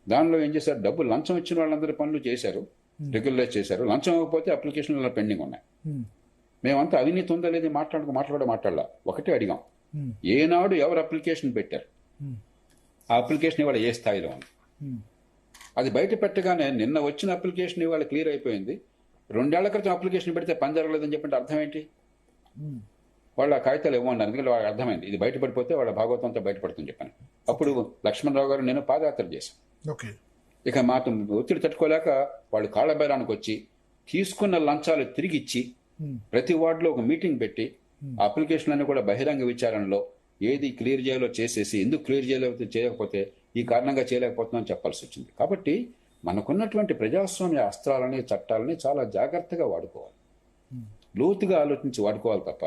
దానిలో ఏం చేశారు? డబ్బులు లంచం ఇచ్చిన వాళ్ళందరి పనులు చేశారు, రెగ్యులైజ్ చేశారు. లంచం ఇవ్వకపోతే అప్లికేషన్లు పెండింగ్ ఉన్నాయి. మేమంతా అవినీతి ఉందా లేదు మాట్లాడాల. ఒకటే అడిగాం, ఏనాడు ఎవరు అప్లికేషన్ పెట్టారు, ఆ అప్లికేషన్ ఇవాళ ఏ స్థాయిలో ఉంది. అది బయట పెట్టగానే నిన్న వచ్చిన అప్లికేషన్ ఇవాళ క్లియర్ అయిపోయింది. 2 ఏళ్ల క్రితం అప్లికేషన్ పెడితే పని జరగలేదని చెప్పంటే అర్థం ఏంటి? వాళ్ళ కాగితాలు ఇవ్వండి. అందుకని వాళ్ళకి అర్థమైంది ఇది బయటపడిపోతే వాళ్ళ భాగవతంతో బయటపడుతుంది చెప్పాను. అప్పుడు లక్ష్మణరావు గారు నేను పాదయాత్ర చేశాను. ఇక మాతో ఒత్తిడి తట్టుకోలేక వాళ్ళు కాళ్ళబేరానికి వచ్చి తీసుకున్న లంచాలు తిరిగి ఇచ్చి ప్రతి వార్డులో ఒక మీటింగ్ పెట్టి అప్లికేషన్లన్నీ కూడా బహిరంగ విచారణలో ఏది క్లియర్ చేయాలో చేసేసి, ఎందుకు క్లియర్ చేయకపోతే ఈ కారణంగా చేయలేకపోతున్నామని చెప్పాల్సి వచ్చింది. కాబట్టి మనకున్నటువంటి ప్రజాస్వామ్య అస్త్రాలని, చట్టాలని చాలా జాగ్రత్తగా వాడుకోవాలి, లోతుగా ఆలోచించి వాడుకోవాలి తప్ప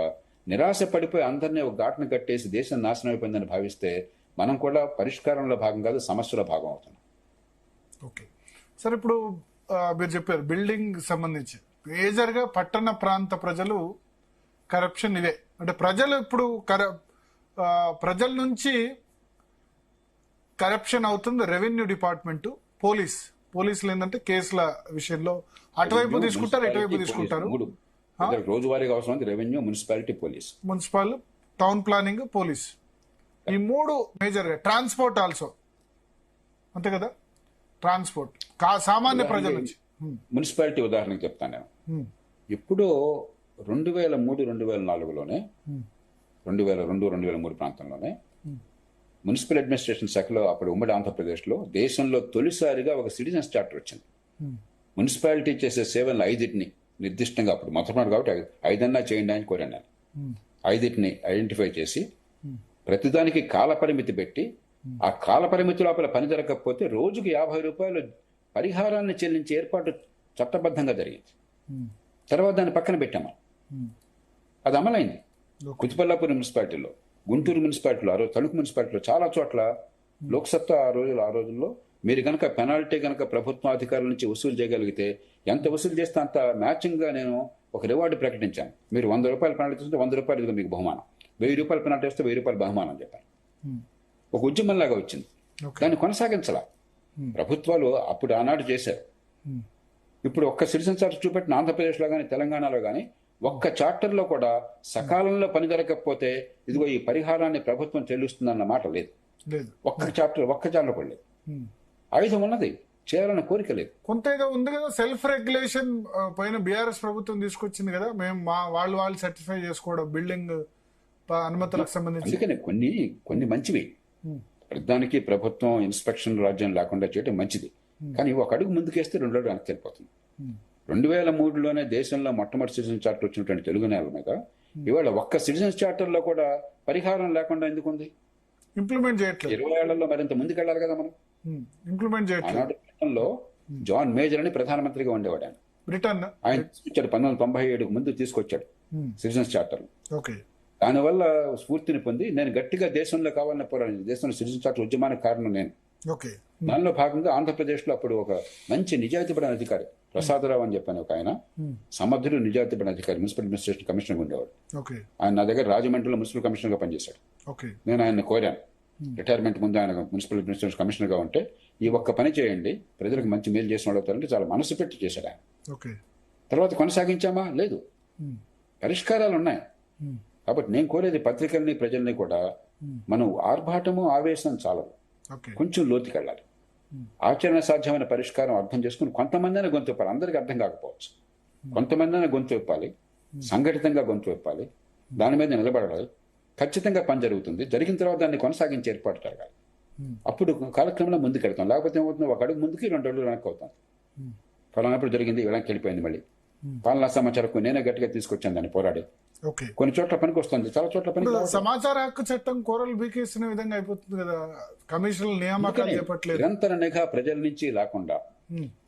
నిరాశ పడిపోయి అందరినీ ఒక ఘాటును కట్టేసి దేశం నాశనం అయిపోయిందని భావిస్తే మనం కూడా పరిష్కారంలో భాగం కాదు, సమస్యలో భాగం అవుతున్నాం. ఓకే సార్, ఇప్పుడు మీరు చెప్పారు బిల్డింగ్ సంబంధించి మేజర్గా పట్టణ ప్రాంత ప్రజలు కరప్షన్ ఇదే అంటే ప్రజలు ఇప్పుడు ప్రజల నుంచి కరప్షన్ అవుతుంది. రెవెన్యూ డిపార్ట్మెంట్, పోలీసులు ఏంటంటే కేసుల విషయంలో అటువైపు తీసుకుంటారు, ఇటువైపు తీసుకుంటారు. రోజువారీగా అవసరం revenue, municipality, municipal, town planning, police, ఈ 3 మేజర్గా. ట్రాన్స్పోర్ట్ ఆల్సో అంతే కదా, ట్రాన్స్పోర్ట్ సామాన్య ప్రజల నుంచి. మున్సిపాలిటీ ఉదాహరణకు చెప్తాను నేను. ఎప్పుడో 2003, 2004లోనే 2002, 2003 ప్రాంతంలోనే మున్సిపల్ అడ్మినిస్ట్రేషన్ శాఖలో అప్పుడు ఉమ్మడి ఆంధ్రప్రదేశ్లో దేశంలో తొలిసారిగా ఒక సిటిజన్స్ చార్టర్ వచ్చింది. మున్సిపాలిటీ చేసే సేవలను 5 నిర్దిష్టంగా, అప్పుడు మొదటి కాబట్టి 5 చేయండి అని కోరాను నేను. 5 ఐడెంటిఫై చేసి ప్రతిదానికి కాలపరిమితి పెట్టి, ఆ కాలపరిమితి లోపల పని జరగకపోతే రోజుకు 50 రూపాయలు పరిహారాన్ని చెల్లించే ఏర్పాటు చట్టబద్ధంగా జరిగింది. తర్వాత దాన్ని పక్కన పెట్టాము. అది అమలైంది. కుచిపల్లాపూర్ మున్సిపాలిటీలో, గుంటూరు మున్సిపాలిటీలో, తణుకు మున్సిపాలిటీలో చాలా చోట్ల లోక్సత్తా ఆ రోజుల్లో మీరు కనుక పెనాల్టీ కనుక ప్రభుత్వ అధికారుల నుంచి వసూలు చేయగలిగితే, ఎంత వసూలు చేస్తే అంత మ్యాచింగ్గా నేను ఒక రివార్డు ప్రకటించాను. మీరు 100 రూపాయలు పెనాల్టీ చేస్తే 100 రూపాయలు మీకు బహుమానం, 1000 రూపాయలు పెనాల్టీ చేస్తే 1000 రూపాయలు బహుమానం చెప్పాను. ఒక ఉద్యమంలాగా వచ్చింది. దాన్ని కొనసాగించాల ప్రభుత్వాలు అప్పుడు ఆనాడు చేశారు. ఇప్పుడు ఒక్క సిటిజన్ చార్టర్ చూపెట్టిన ఆంధ్రప్రదేశ్లో కానీ తెలంగాణలో కానీ ఒక్క చార్టర్లో కూడా సకాలంలో పని జరగకపోతే ఇదిగో ఈ పరిహారాన్ని ప్రభుత్వం చెల్లిస్తుందన్న మాట లేదు. ఒక్క చార్టర్ కూడా లేదు. ఆయుధం ఉన్నది, చేయాలన్న కోరిక లేదు. కొంత ఏదో ఉంది కదా, సెల్ఫ్ రెగ్యులేషన్ పైన బీఆర్ఎస్ ప్రభుత్వం తీసుకొచ్చింది కదా, మేము వాళ్ళు సర్టిఫై చేసుకోవడం, బిల్డింగ్ అనుమతులకు సంబంధించి. అందుకనే కొన్ని మంచివి. ప్రధానికి ప్రభుత్వం ఇన్స్పెక్షన్ రాజ్యం లేకుండా చేయడం మంచిది. కానీ ఒక అడుగు ముందుకేస్తే 2 అడుగు వెనక్కి వెళ్ళిపోతుంది. 2003లోనే దేశంలో మొట్టమొదటి సిటిజన్ చార్టర్ వచ్చినటువంటి తెలుగు నేల మీద ఇవాళ ఒక్క సిటిజన్ చార్టర్ లో కూడా పరిహారం లేకుండా ఎందుకుంది? ఇంప్లిమెంట్ చేయట్లేదు. 20 ఏళ్లలో మరింత ముందుకెళ్ళాలి కదా మనం. ఇంప్లిమెంట్ చేయట్లేదు. ఆనాడు బ్రిటన్లో జాన్ మేజర్ అని ప్రధానమంత్రిగా ఉండేవాడు ఆయన. బ్రిటన్ ఆయన తీసుకొచ్చాడు 1997 ముందు తీసుకొచ్చాడు సిటిజన్స్ చార్టర్. ఓకే. దానివల్ల స్ఫూర్తిని పొంది నేను గట్టిగా దేశంలో కావాలని పోరాడింది. దేశంలో సిటిజన్ చార్టర్ ఉద్యమానికి కారణం నేను. ఓకే. దానిలో భాగంగా ఆంధ్రప్రదేశ్లో అప్పుడు ఒక మంచి నిజాయితీపడిన అధికారి ప్రసాదరావు అని చెప్పాను ఒక ఆయన, సమర్థుడు నిజాయితీపడిన అధికారి, మున్సిపల్ అడ్మినిస్ట్రేషన్ కమిషనర్ ఉండేవాడు. ఓకే. ఆయన నా దగ్గర రాజమండ్రిలో మున్సిపల్ కమిషనర్ గా పనిచేశాడు. ఓకే. నేను ఆయన కోరాను, రిటైర్మెంట్ ముందు ఆయన మున్సిపల్ అడ్మినిస్ట్రేషన్ కమిషనర్ గా ఉంటే ఈ ఒక్క పని చేయండి, ప్రజలకు మంచి మేలు చేసిన వాళ్ళు అవుతారంటే చాలా మనసు పెట్టి చేశాడు ఆయన. ఓకే. తర్వాత కొనసాగించామా? లేదు. పరిష్కారాలు ఉన్నాయి. కాబట్టి నేను కోరేది పత్రికల్ని ప్రజల్ని కూడా మనం ఆర్భాటము ఆవేశం చాలదు, కొంచెం లోతుకి వెళ్ళాలి. ఆచరణ సాధ్యమైన పరిష్కారం అర్థం చేసుకుని కొంతమందినే గొంతు విప్పాలి. అందరికీ అర్థం కాకపోవచ్చు, కొంతమందినే గొంతు విప్పాలి, సంఘటితంగా గొంతు విప్పాలి, దాని మీద నిలబడాలి. ఖచ్చితంగా పని జరుగుతుంది. జరిగిన తర్వాత దాన్ని కొనసాగించే ఏర్పాటు జరగాలి. అప్పుడు కాలక్రమంలో ముందుకెళ్తాం. లేకపోతే ఏమవుతుంది, ఒక అడుగు ముందుకి 2 అడుగులు వెనక్కి అవుతాం. ఫలానప్పుడు జరిగింది, వెనక్కి వెళ్ళిపోయింది. మళ్ళీ పాలనా సమాచారం నేనే గట్టిగా తీసుకొచ్చాను దాన్ని పోరాడి. కొన్ని చోట్ల పనికి వస్తుంది, చాలా చోట్ల పని. సమాచార హక్కు చట్టం కోరలు బీకేసిన విధంగా అయిపోతుంది కదా, కమిషనర్ నియామకాలు చేపట్టలేదు. నిరంతర నిఘా ప్రజల నుంచి లేకుండా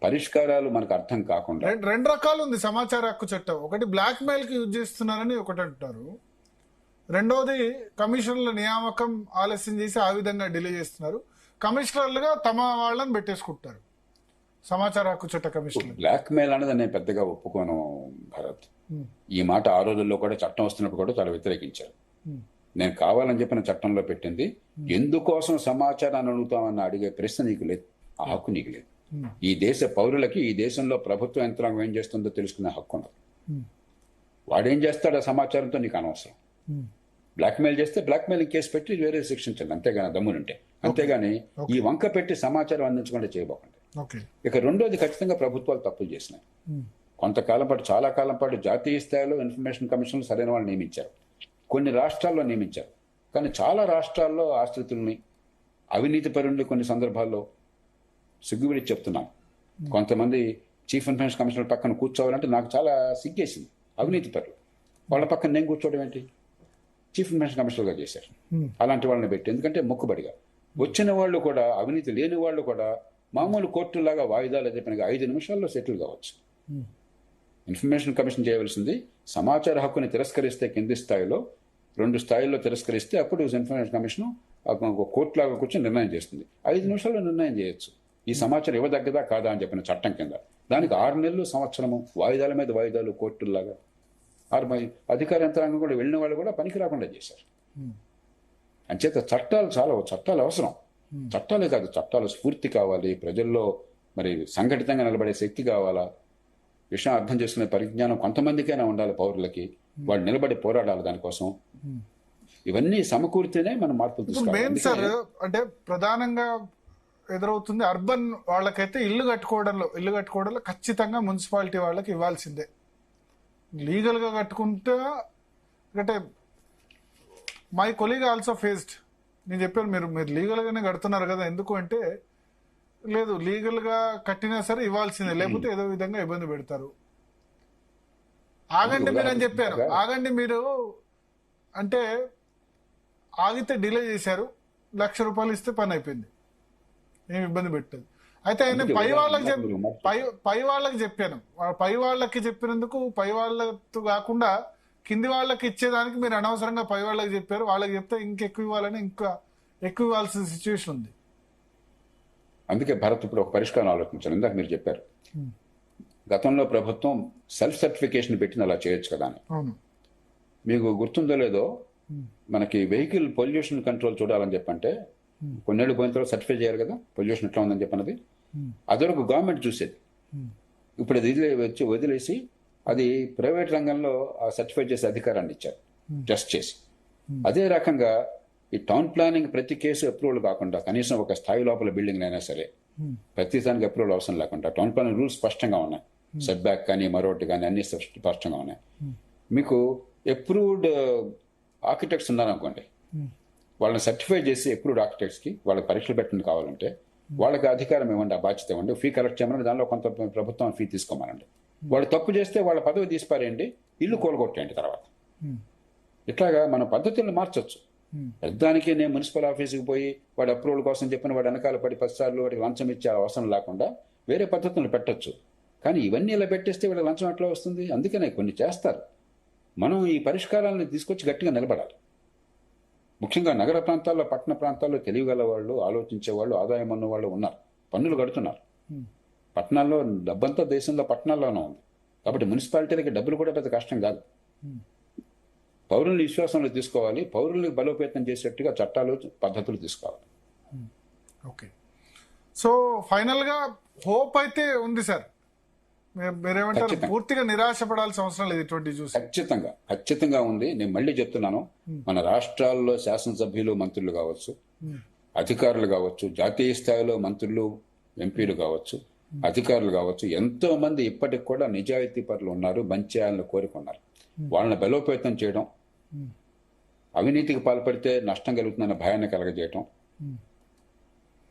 పరిష్కారాలు మనకు అర్థం కాకుండా 2 రకాలు ఉంది సమాచార హక్కు చట్టం. ఒకటి బ్లాక్ మెయిల్ కి యూజ్ చేస్తున్నారని ఒకటి అంటారు, రెండోది కమిషనర్ల నియామకం ఆలస్యం చేసి ఆ విధంగా డిలే చేస్తున్నారు. కమిషనర్లుగా తమ వాళ్ళని పెట్టేసుకుంటారు సమాచార హక్కు చట్ట కమిషనర్. బ్లాక్ మెయిల్ అనేది నేను పెద్దగా ఒప్పుకోను భరత్. ఈ మాట ఆ రోజుల్లో కూడా చట్టం వస్తున్నప్పుడు కూడా చాలా వ్యతిరేకించారు. నేను కావాలని చెప్పిన చట్టంలో పెట్టింది, ఎందుకోసం సమాచారాన్ని అడుగుతామని అడిగే ప్రశ్న నీకు లేదు, ఆ హక్కు నీకు లేదు. ఈ దేశ పౌరులకి ఈ దేశంలో ప్రభుత్వ యంత్రాంగం ఏం చేస్తుందో తెలుసుకునే హక్కు ఉన్నది. వాడేం చేస్తాడు ఆ సమాచారంతో నీకు అనవసరం. బ్లాక్మెయిల్ చేస్తే బ్లాక్మెయిలింగ్ కేసు పెట్టి వేరే శిక్షించండి, అంతేగాని దమ్మునుంటే. అంతేగాని ఈ వంక పెట్టి సమాచారం అందించకుండా చేయబోకండి. ఇక రెండోది, ఖచ్చితంగా ప్రభుత్వాలు తప్పులు చేసినాయి. కొంతకాలం పాటు, చాలా కాలం పాటు జాతీయ స్థాయిలో ఇన్ఫర్మేషన్ కమిషన్లు సరైన వాళ్ళు నియమించారు, కొన్ని రాష్ట్రాల్లో నియమించారు. కానీ చాలా రాష్ట్రాల్లో ఆశ్రితుల్ని, అవినీతి పరుల్ని కొన్ని సందర్భాల్లో సిగ్గువిడి చెప్తున్నాం. కొంతమంది చీఫ్ ఇన్ఫర్మేషన్ కమిషనర్ పక్కన కూర్చోవాలంటే నాకు చాలా సిగ్గేసింది. అవినీతి పరులు వాళ్ళ పక్కన నేను కూర్చోవడం ఏంటి? చీఫ్ ఇన్ఫర్మేషన్ కమిషనర్గా చేశారు. అలాంటి వాళ్ళని పెట్టి, ఎందుకంటే మొక్కుబడిగా వచ్చిన వాళ్ళు కూడా, అవినీతి లేని వాళ్ళు కూడా మామూలు కోర్టులాగా వాయిదాలు చెప్పిన 5 నిమిషాల్లో సెటిల్ కావచ్చు. ఇన్ఫర్మేషన్ కమిషన్ చేయవలసింది సమాచార హక్కుని తిరస్కరిస్తే కింది స్థాయిలో, 2 స్థాయిల్లో తిరస్కరిస్తే అప్పుడు ఇన్ఫర్మేషన్ కమిషన్ కోర్టులాగా కూర్చొని నిర్ణయం చేస్తుంది. 5 నిమిషాల్లో నిర్ణయం చేయొచ్చు ఈ సమాచారం ఇవ్వదగ్గదా కాదా అని చెప్పిన చట్టం కింద. దానికి 6 నెలలు, సంవత్సరము, వాయిదాల మీద వాయిదాలు, కోర్టుల్లాగా. అధికార యంత్రాంగం కూడా వెళ్ళిన వాళ్ళు కూడా పనికి రాకుండా చేశారు. అంచేత చట్టాలు అవసరం. చట్టాలే కాదు, చట్టాలు స్ఫూర్తి కావాలి, ప్రజల్లో మరి సంఘటితంగా నిలబడే శక్తి కావాలా, విషయం అర్థం చేసుకునే పరిజ్ఞానం కొంతమందికైనా ఉండాలి పౌరులకి, వాళ్ళు నిలబడి పోరాడాలి దానికోసం. ఇవన్నీ సమకూర్తేనే మనం మార్పులు తీసుకోవాలి. సార్, అంటే ప్రధానంగా ఎదురవుతుంది అర్బన్ వాళ్ళకైతే ఇల్లు కట్టుకోవడంలో ఖచ్చితంగా మున్సిపాలిటీ వాళ్ళకి ఇవ్వాల్సిందే. లీగల్ గా కట్టుకుంటే, అంటే మై కొలీగ్ ఆల్సో ఫేస్డ్, నేను చెప్పాను మీరు లీగల్ గానే కడుతున్నారు కదా, ఎందుకు అంటే లేదు లీగల్ గా కట్టినా సరే ఇవ్వాల్సిందే, లేకపోతే ఏదో విధంగా ఇబ్బంది పెడతారు. ఆగండి మీరు అని చెప్పారు, ఆగండి మీరు అంటే ఆగితే డిలే చేశారు, ₹1,00,000 ఇస్తే పని అయిపోయింది, ఏమి ఇబ్బంది పెట్టదు. అయితే ఆయన పై వాళ్ళకి చెప్పాను, పై వాళ్ళకి చెప్పినందుకు పై వాళ్ళతో కాకుండా కింది వాళ్ళకి ఇచ్చేదానికి మీరు అనవసరంగా పై వాళ్ళకి చెప్పారు. వాళ్ళకి చెప్తే ఇంకెక్కువ ఇవ్వాలని ఇంకా ఎక్కువ ఇవ్వాల్సిన సిచ్యువేషన్ ఉంది. అందుకే భరత్ ఇప్పుడు ఒక పరిష్కారం ఆలోచించాను. ఇందాక మీరు చెప్పారు, గతంలో ప్రభుత్వం సెల్ఫ్ సర్టిఫికేషన్ పెట్టిన అలా చేయొచ్చు కదా అని. మీకు గుర్తుందో లేదో, మనకి వెహికల్ పొల్యూషన్ కంట్రోల్ చూడాలని చెప్పంటే కొన్నేళ్ళు పోయిన తర్వాత సర్టిఫై చేయాలి కదా పొల్యూషన్ ఎట్లా ఉందని చెప్పినది. అదొరకు గవర్నమెంట్ చూసేది. ఇప్పుడు అది వదిలేసి అది ప్రైవేట్ రంగంలో ఆ సర్టిఫై చేసే అధికారాన్ని ఇచ్చారు, టెస్ట్ చేసి. అదే రకంగా ఈ టౌన్ ప్లానింగ్ ప్రతి కేసు అప్రూవల్ కాకుండా, కనీసం ఒక స్థాయి లోపల బిల్డింగ్ అయినా సరే ప్రతి దానికి అప్రూవల్ అవసరం లేకుండా టౌన్ ప్లానింగ్ రూల్స్ స్పష్టంగా ఉన్నాయి. సెట్ బ్యాక్ కానీ మరొకటి కానీ అన్ని స్పష్టంగా ఉన్నాయి. మీకు అప్రూవ్డ్ ఆర్కిటెక్ట్స్ ఉన్నారనుకోండి, వాళ్ళని సర్టిఫై చేసి ఎప్పుడు ఆర్కిటెక్ట్స్కి వాళ్ళకి పరీక్షలు పెట్టండి కావాలంటే వాళ్ళకి అధికారం ఇవ్వండి, ఆ బాధ్యత ఇవ్వండి, ఫీ కలెక్ట్ చేయమని, దానిలో కొంత ప్రభుత్వం ఫీ తీసుకోమనండి. వాళ్ళు తప్పు చేస్తే వాళ్ళ పదవి తీసిపారేయండి, ఇల్లు కూలగొట్టేయండి తర్వాత. ఇట్లాగా మన పద్ధతులను మార్చొచ్చు. పెద్దానికి నేను మున్సిపల్ ఆఫీస్కి పోయి వాడి అప్రూవల్ కోసం చెప్పిన వాడి వెనకాల పడి 10 సార్లు వాడికి లంచం ఇచ్చే అవసరం లేకుండా వేరే పద్ధతులను పెట్టొచ్చు. కానీ ఇవన్నీ ఇలా పెట్టేస్తే వీళ్ళ లంచం ఎట్లా వస్తుంది? అందుకనే కొన్ని చేస్తారు. మనం ఈ పరిష్కారాలను తీసుకొచ్చి గట్టిగా నిలబడాలి. ముఖ్యంగా నగర ప్రాంతాల్లో, పట్టణ ప్రాంతాల్లో తెలియగల వాళ్ళు, ఆలోచించే వాళ్ళు, ఆదాయం ఉన్న వాళ్ళు ఉన్నారు, పన్నులు కడుతున్నారు. పట్టణాల్లో డబ్బంతా దేశంలో పట్టణాల్లోనే ఉంది. కాబట్టి మున్సిపాలిటీలకి డబ్బులు కూడా పెద్ద కష్టం కాదు. పౌరుల్ని విశ్వాసంలో తీసుకోవాలి, పౌరుల్ని బలోపేతం చేసేట్టుగా చట్టాలు, పద్ధతులు తీసుకోవాలి. ఓకే, సో ఫైనల్ గా హోప్ అయితే ఉంది సార్. మీరేమంటారు? పూర్తిగా నిరాశపడాల్సిన అవసరం లేదు ఇటువంటి చూసి. ఖచ్చితంగా ఉంది. నేను మళ్ళీ చెప్తున్నాను, మన రాష్ట్రాల్లో శాసనసభ్యులు, మంత్రులు కావచ్చు, అధికారులు కావచ్చు, జాతీయ స్థాయిలో మంత్రులు, ఎంపీలు కావచ్చు, అధికారులు కావచ్చు, ఎంతో మంది ఇప్పటికి కూడా నిజాయితీ పరులు ఉన్నారు, మంచి చేయాలని కోరుకున్నారు. వాళ్ళని బలోపేతం చేయడం, అవినీతికి పాల్పడితే నష్టం కలుగుతుందన్న భయాన్ని కలగజేయటం,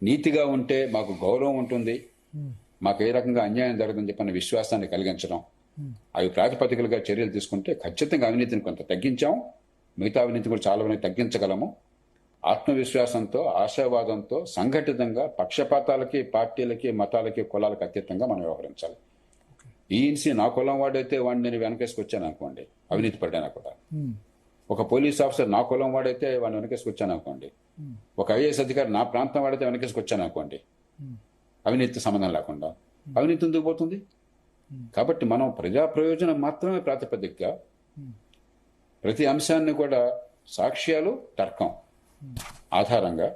నీతిగా ఉంటే మాకు గౌరవం ఉంటుంది, మాకు ఏ రకంగా అన్యాయం జరగదని చెప్పిన విశ్వాసాన్ని కలిగించడం, అవి ప్రాతిపదికలుగా చర్యలు తీసుకుంటే ఖచ్చితంగా అవినీతిని కొంత తగ్గించాం. మిగతా అవినీతి కూడా చాలా మంది తగ్గించగలము. ఆత్మవిశ్వాసంతో, ఆశావాదంతో, సంఘటితంగా, పక్షపాతాలకి, పార్టీలకి, మతాలకి, కులాలకు అతీతంగా మనం వ్యవహరించాలి. ఈఎన్సీ నా కులం వాడైతే వాడిని నేను వెనకేసుకొచ్చాను అనుకోండి, అవినీతి పడ్డాను కూడా. ఒక పోలీస్ ఆఫీసర్ నా కులం వాడైతే వాడిని వెనకేసుకొచ్చాను అనుకోండి, ఒక ఐఏఎస్ అధికారి నా ప్రాంతం వాడైతే వెనకేసుకొచ్చాను అనుకోండి, అవినీతి సంబంధం లేకుండా, అవినీతి ఎందుకు పోతుంది? కాబట్టి మనం ప్రజా ప్రయోజనం మాత్రమే ప్రాతిపదికగా ప్రతి అంశాన్ని కూడా సాక్ష్యాలు, తర్కం ఆధారంగా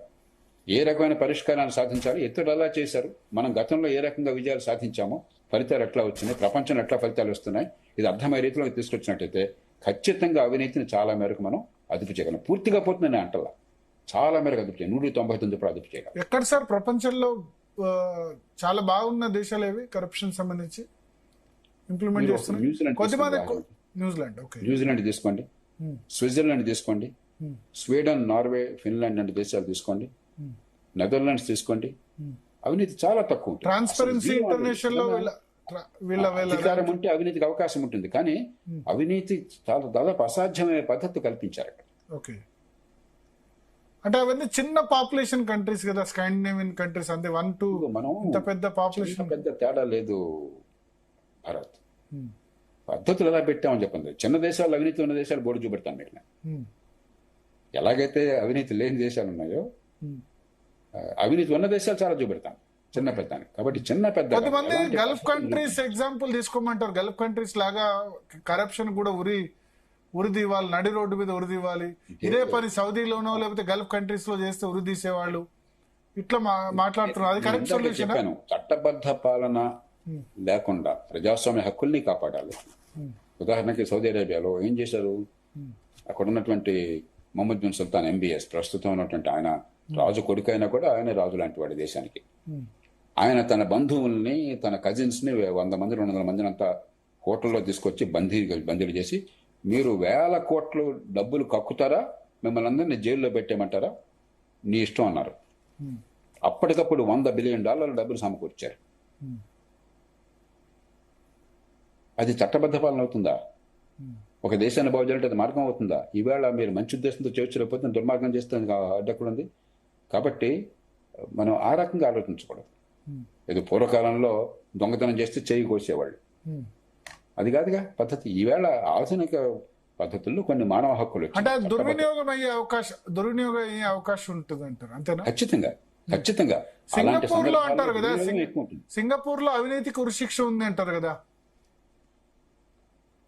ఏ రకమైన పరిష్కారాన్ని సాధించాలి, ఇతరులు ఎలా చేశారు, మనం గతంలో ఏ రకంగా విజయాలు సాధించామో, ఫలితాలు ఎట్లా వచ్చినాయి, ప్రపంచంలో ఎట్లా ఫలితాలు వస్తున్నాయి, ఇది అర్థమయ్యే రీతిలో తీసుకొచ్చినట్టయితే ఖచ్చితంగా అవినీతిని చాలా మేరకు మనం అదుపు చేయగలం. పూర్తిగా పోతుందని అంటలా, చాలా మేరకు అదుపు చేయాలి. 199 అదుపు చేయగలం. ఎక్కడ సార్ ప్రపంచంలో చాలా బాగున్న దేశాలు ఏవి కరప్షన్ సంబంధించి ఇంప్లిమెంట్ చేస్తున్నారు? న్యూజిలాండ్ తీసుకోండి, స్విట్జర్లాండ్ తీసుకోండి, స్వీడన్, నార్వే, ఫిన్లాండ్ లాంటి దేశాలు తీసుకోండి, నెదర్లాండ్స్ తీసుకోండి. అవినీతి చాలా తక్కువ ఉంటుంది. ట్రాన్స్పరెన్సీ ఇంటర్నేషనల్ అధికారం ఉంటే అవినీతికి అవకాశం ఉంటుంది, కానీ అవినీతి చాలా దాదాపు అసాధ్యమైన పద్ధతి కల్పించారు అక్కడ. ఓకే, అంటే అవన్నీ చిన్న పాపులేషన్ కంట్రీస్ కదా, స్కాండినేవియన్ కంట్రీస్, అంతే 1-2 మనం ఇంత పెద్ద పాపులేషన్, పెద్ద తేడా లేదు భారత్. పద్ధతులు ఎలా పెట్టామని చెప్పండి. చిన్న దేశాలు, అవినీతి ఉన్న దేశాలు బోర్డు చూపెడతాను మీకు. ఎలాగైతే అవినీతి లేని దేశాలు ఉన్నాయో, అవినీతి ఉన్న దేశాలు చాలా చూపెడతాను, చిన్న పెద్దానికి. కాబట్టి చిన్న పెద్ద కొంతమంది గల్ఫ్ కంట్రీస్ ఎగ్జాంపుల్ తీసుకోమంటారు. గల్ఫ్ కంట్రీస్ లాగా కరప్షన్ కూడా ఉరిదీవాలి, నడి రోడ్డు మీద ఉరిదీవాలి. ఇదే పని సౌదీలోనో లేకపోతే గల్ఫ్ కంట్రీస్ లో చేస్తే ఉరి తీసేవాళ్ళు, ఇట్లా మాట్లాడుతున్నారు. అది కరెక్ట్ సొల్యూషన్? చట్టబద్ధ పాలన లేకుండా ప్రజాస్వామ్య హక్కుల్ని కాపాడాలి. ఉదాహరణకి సౌదీ అరేబియాలో ఏం చేశారు, అక్కడ ఉన్నటువంటి మొహమ్మద్ బిన్ సుల్తాన్ MBS, ప్రస్తుతం ఉన్నటువంటి ఆయన రాజు కొడుకు అయినా కూడా ఆయన రాజు లాంటి వాడి దేశానికి. ఆయన తన బంధువుల్ని, తన కజిన్స్ ని 100 మంది 200 మందిని అంతా హోటల్లో తీసుకొచ్చి బందీలు చేసి, మీరు 1000 కోట్లు డబ్బులు కక్కుతారా, మిమ్మల్ని అందరినీ జైల్లో పెట్టేయమంటారా, నీ ఇష్టం అన్నారు. అప్పటికప్పుడు $100 బిలియన్ డబ్బులు సమకూర్చారు. అది చట్టబద్ధ పాలన అవుతుందా? ఒక దేశాన్ని బాగు చేయాలంటే అది మార్గం అవుతుందా? ఈవేళ మీరు మంచి ఉద్దేశంతో చేయలేకపోతే దుర్మార్గం చేస్తే అడ్డక్కడ ఉంది. కాబట్టి మనం ఆ రకంగా ఆలోచించకూడదు. ఏదో పూర్వకాలంలో దొంగతనం చేస్తే చేయి కోసేవాళ్ళు, అది కాదుగా పద్ధతి. ఈవేళ ఆధునిక పద్ధతుల్లో కొన్ని మానవ హక్కులు, అంటే దుర్వినియోగం అయ్యే అవకాశం ఉంటుంది అంటారు, అంతేనా? ఖచ్చితంగా. సింగపూర్ లో అంటారు కదా, సింగపూర్ లో అవినీతికి ఉరిశిక్ష ఉంది అంటారు కదా.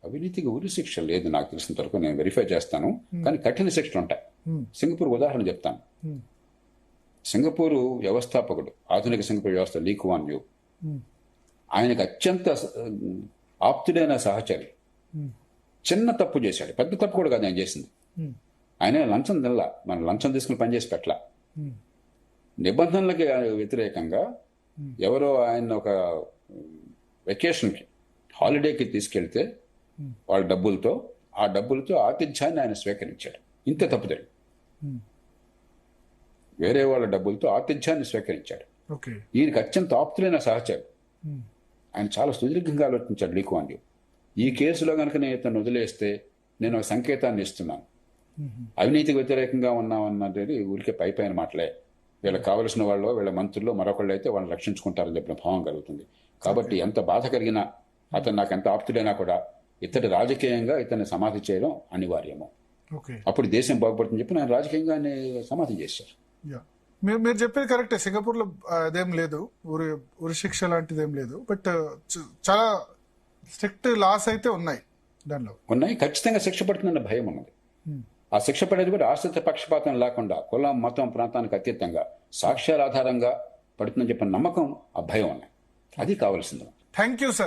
అవినీతికి ఉరి శిక్ష లేదు నాకు తెలిసినంత వరకు, నేను వెరిఫై చేస్తాను, కానీ కఠిన శిక్షలు ఉంటాయి. సింగపూర్ ఉదాహరణ చెప్తాను. సింగపూరు వ్యవస్థాపకుడు, ఆధునిక సింగపూర్ వ్యవస్థ, లీ కువాన్ యూ, ఆయనకు అత్యంత ఆప్తుడైన సహచరి చిన్న తప్పు చేశాడు. పెద్ద తప్పు కూడా కాదు ఆయన చేసింది. ఆయన లంచం తినలా, మన లంచం తీసుకుని పనిచేసి పెట్టలా. నిబంధనలకి వ్యతిరేకంగా ఎవరో ఆయన ఒక వెకేషన్కి, హాలిడేకి తీసుకెళ్తే వాళ్ళ డబ్బులతో, ఆ డబ్బులతో ఆతిథ్యాన్ని ఆయన స్వీకరించాడు. ఇంతే తప్పుదడి. వేరే వాళ్ళ డబ్బులతో ఆతిథ్యాన్ని స్వీకరించాడు. ఓకే. ఈయనకి అత్యంత ఆప్తులైన సహచరుడు. ఆయన చాలా సుదీర్ఘంగా ఆలోచించాడు లీ కువాన్ యూ. ఈ కేసులో కనుక నేను ఇతను వదిలేస్తే నేను ఒక సంకేతాన్ని ఇస్తున్నాను, అవినీతికి వ్యతిరేకంగా ఉన్నామన్నది ఊరికే పైన మాటలే. వీళ్ళకి కావలసిన వాళ్ళు, వీళ్ళ మంత్రుల్లో మరొకళ్ళు అయితే వాళ్ళని రక్షించుకుంటారని చెప్పిన భావం కలుగుతుంది. కాబట్టి ఎంత బాధ కలిగినా, అతను నాకు ఎంత ఆప్తుడైనా కూడా ఇతడు రాజకీయంగా ఇతన్ని సమాధి చేయడం అనివార్యము. ఓకే. అప్పుడు దేశం బాగుపడుతుందని చెప్పి ఆయన రాజకీయంగా సమాధి చేశారు. యా, మీరు చెప్పేది కరెక్టే. సింగపూర్ లో అదేం లేదు, ఉరి శిక్ష లాంటిది ఏం లేదు. బట్ చాలా స్ట్రిక్ట్ లాస్ అయితే ఉన్నాయి దానిలో. ఉన్నాయి, ఖచ్చితంగా శిక్ష పడుతుందన్న భయం ఉన్నది. ఆ శిక్ష పడేది కూడా ఆశ్రిత పక్షపాతం లేకుండా, కులం, మతం, ప్రాంతానికి అతీతంగా సాక్ష్యాల ఆధారంగా పడుతుందని చెప్పిన నమ్మకం, ఆ భయం ఉన్నాయి. అది కావాల్సింది. Thank you sir.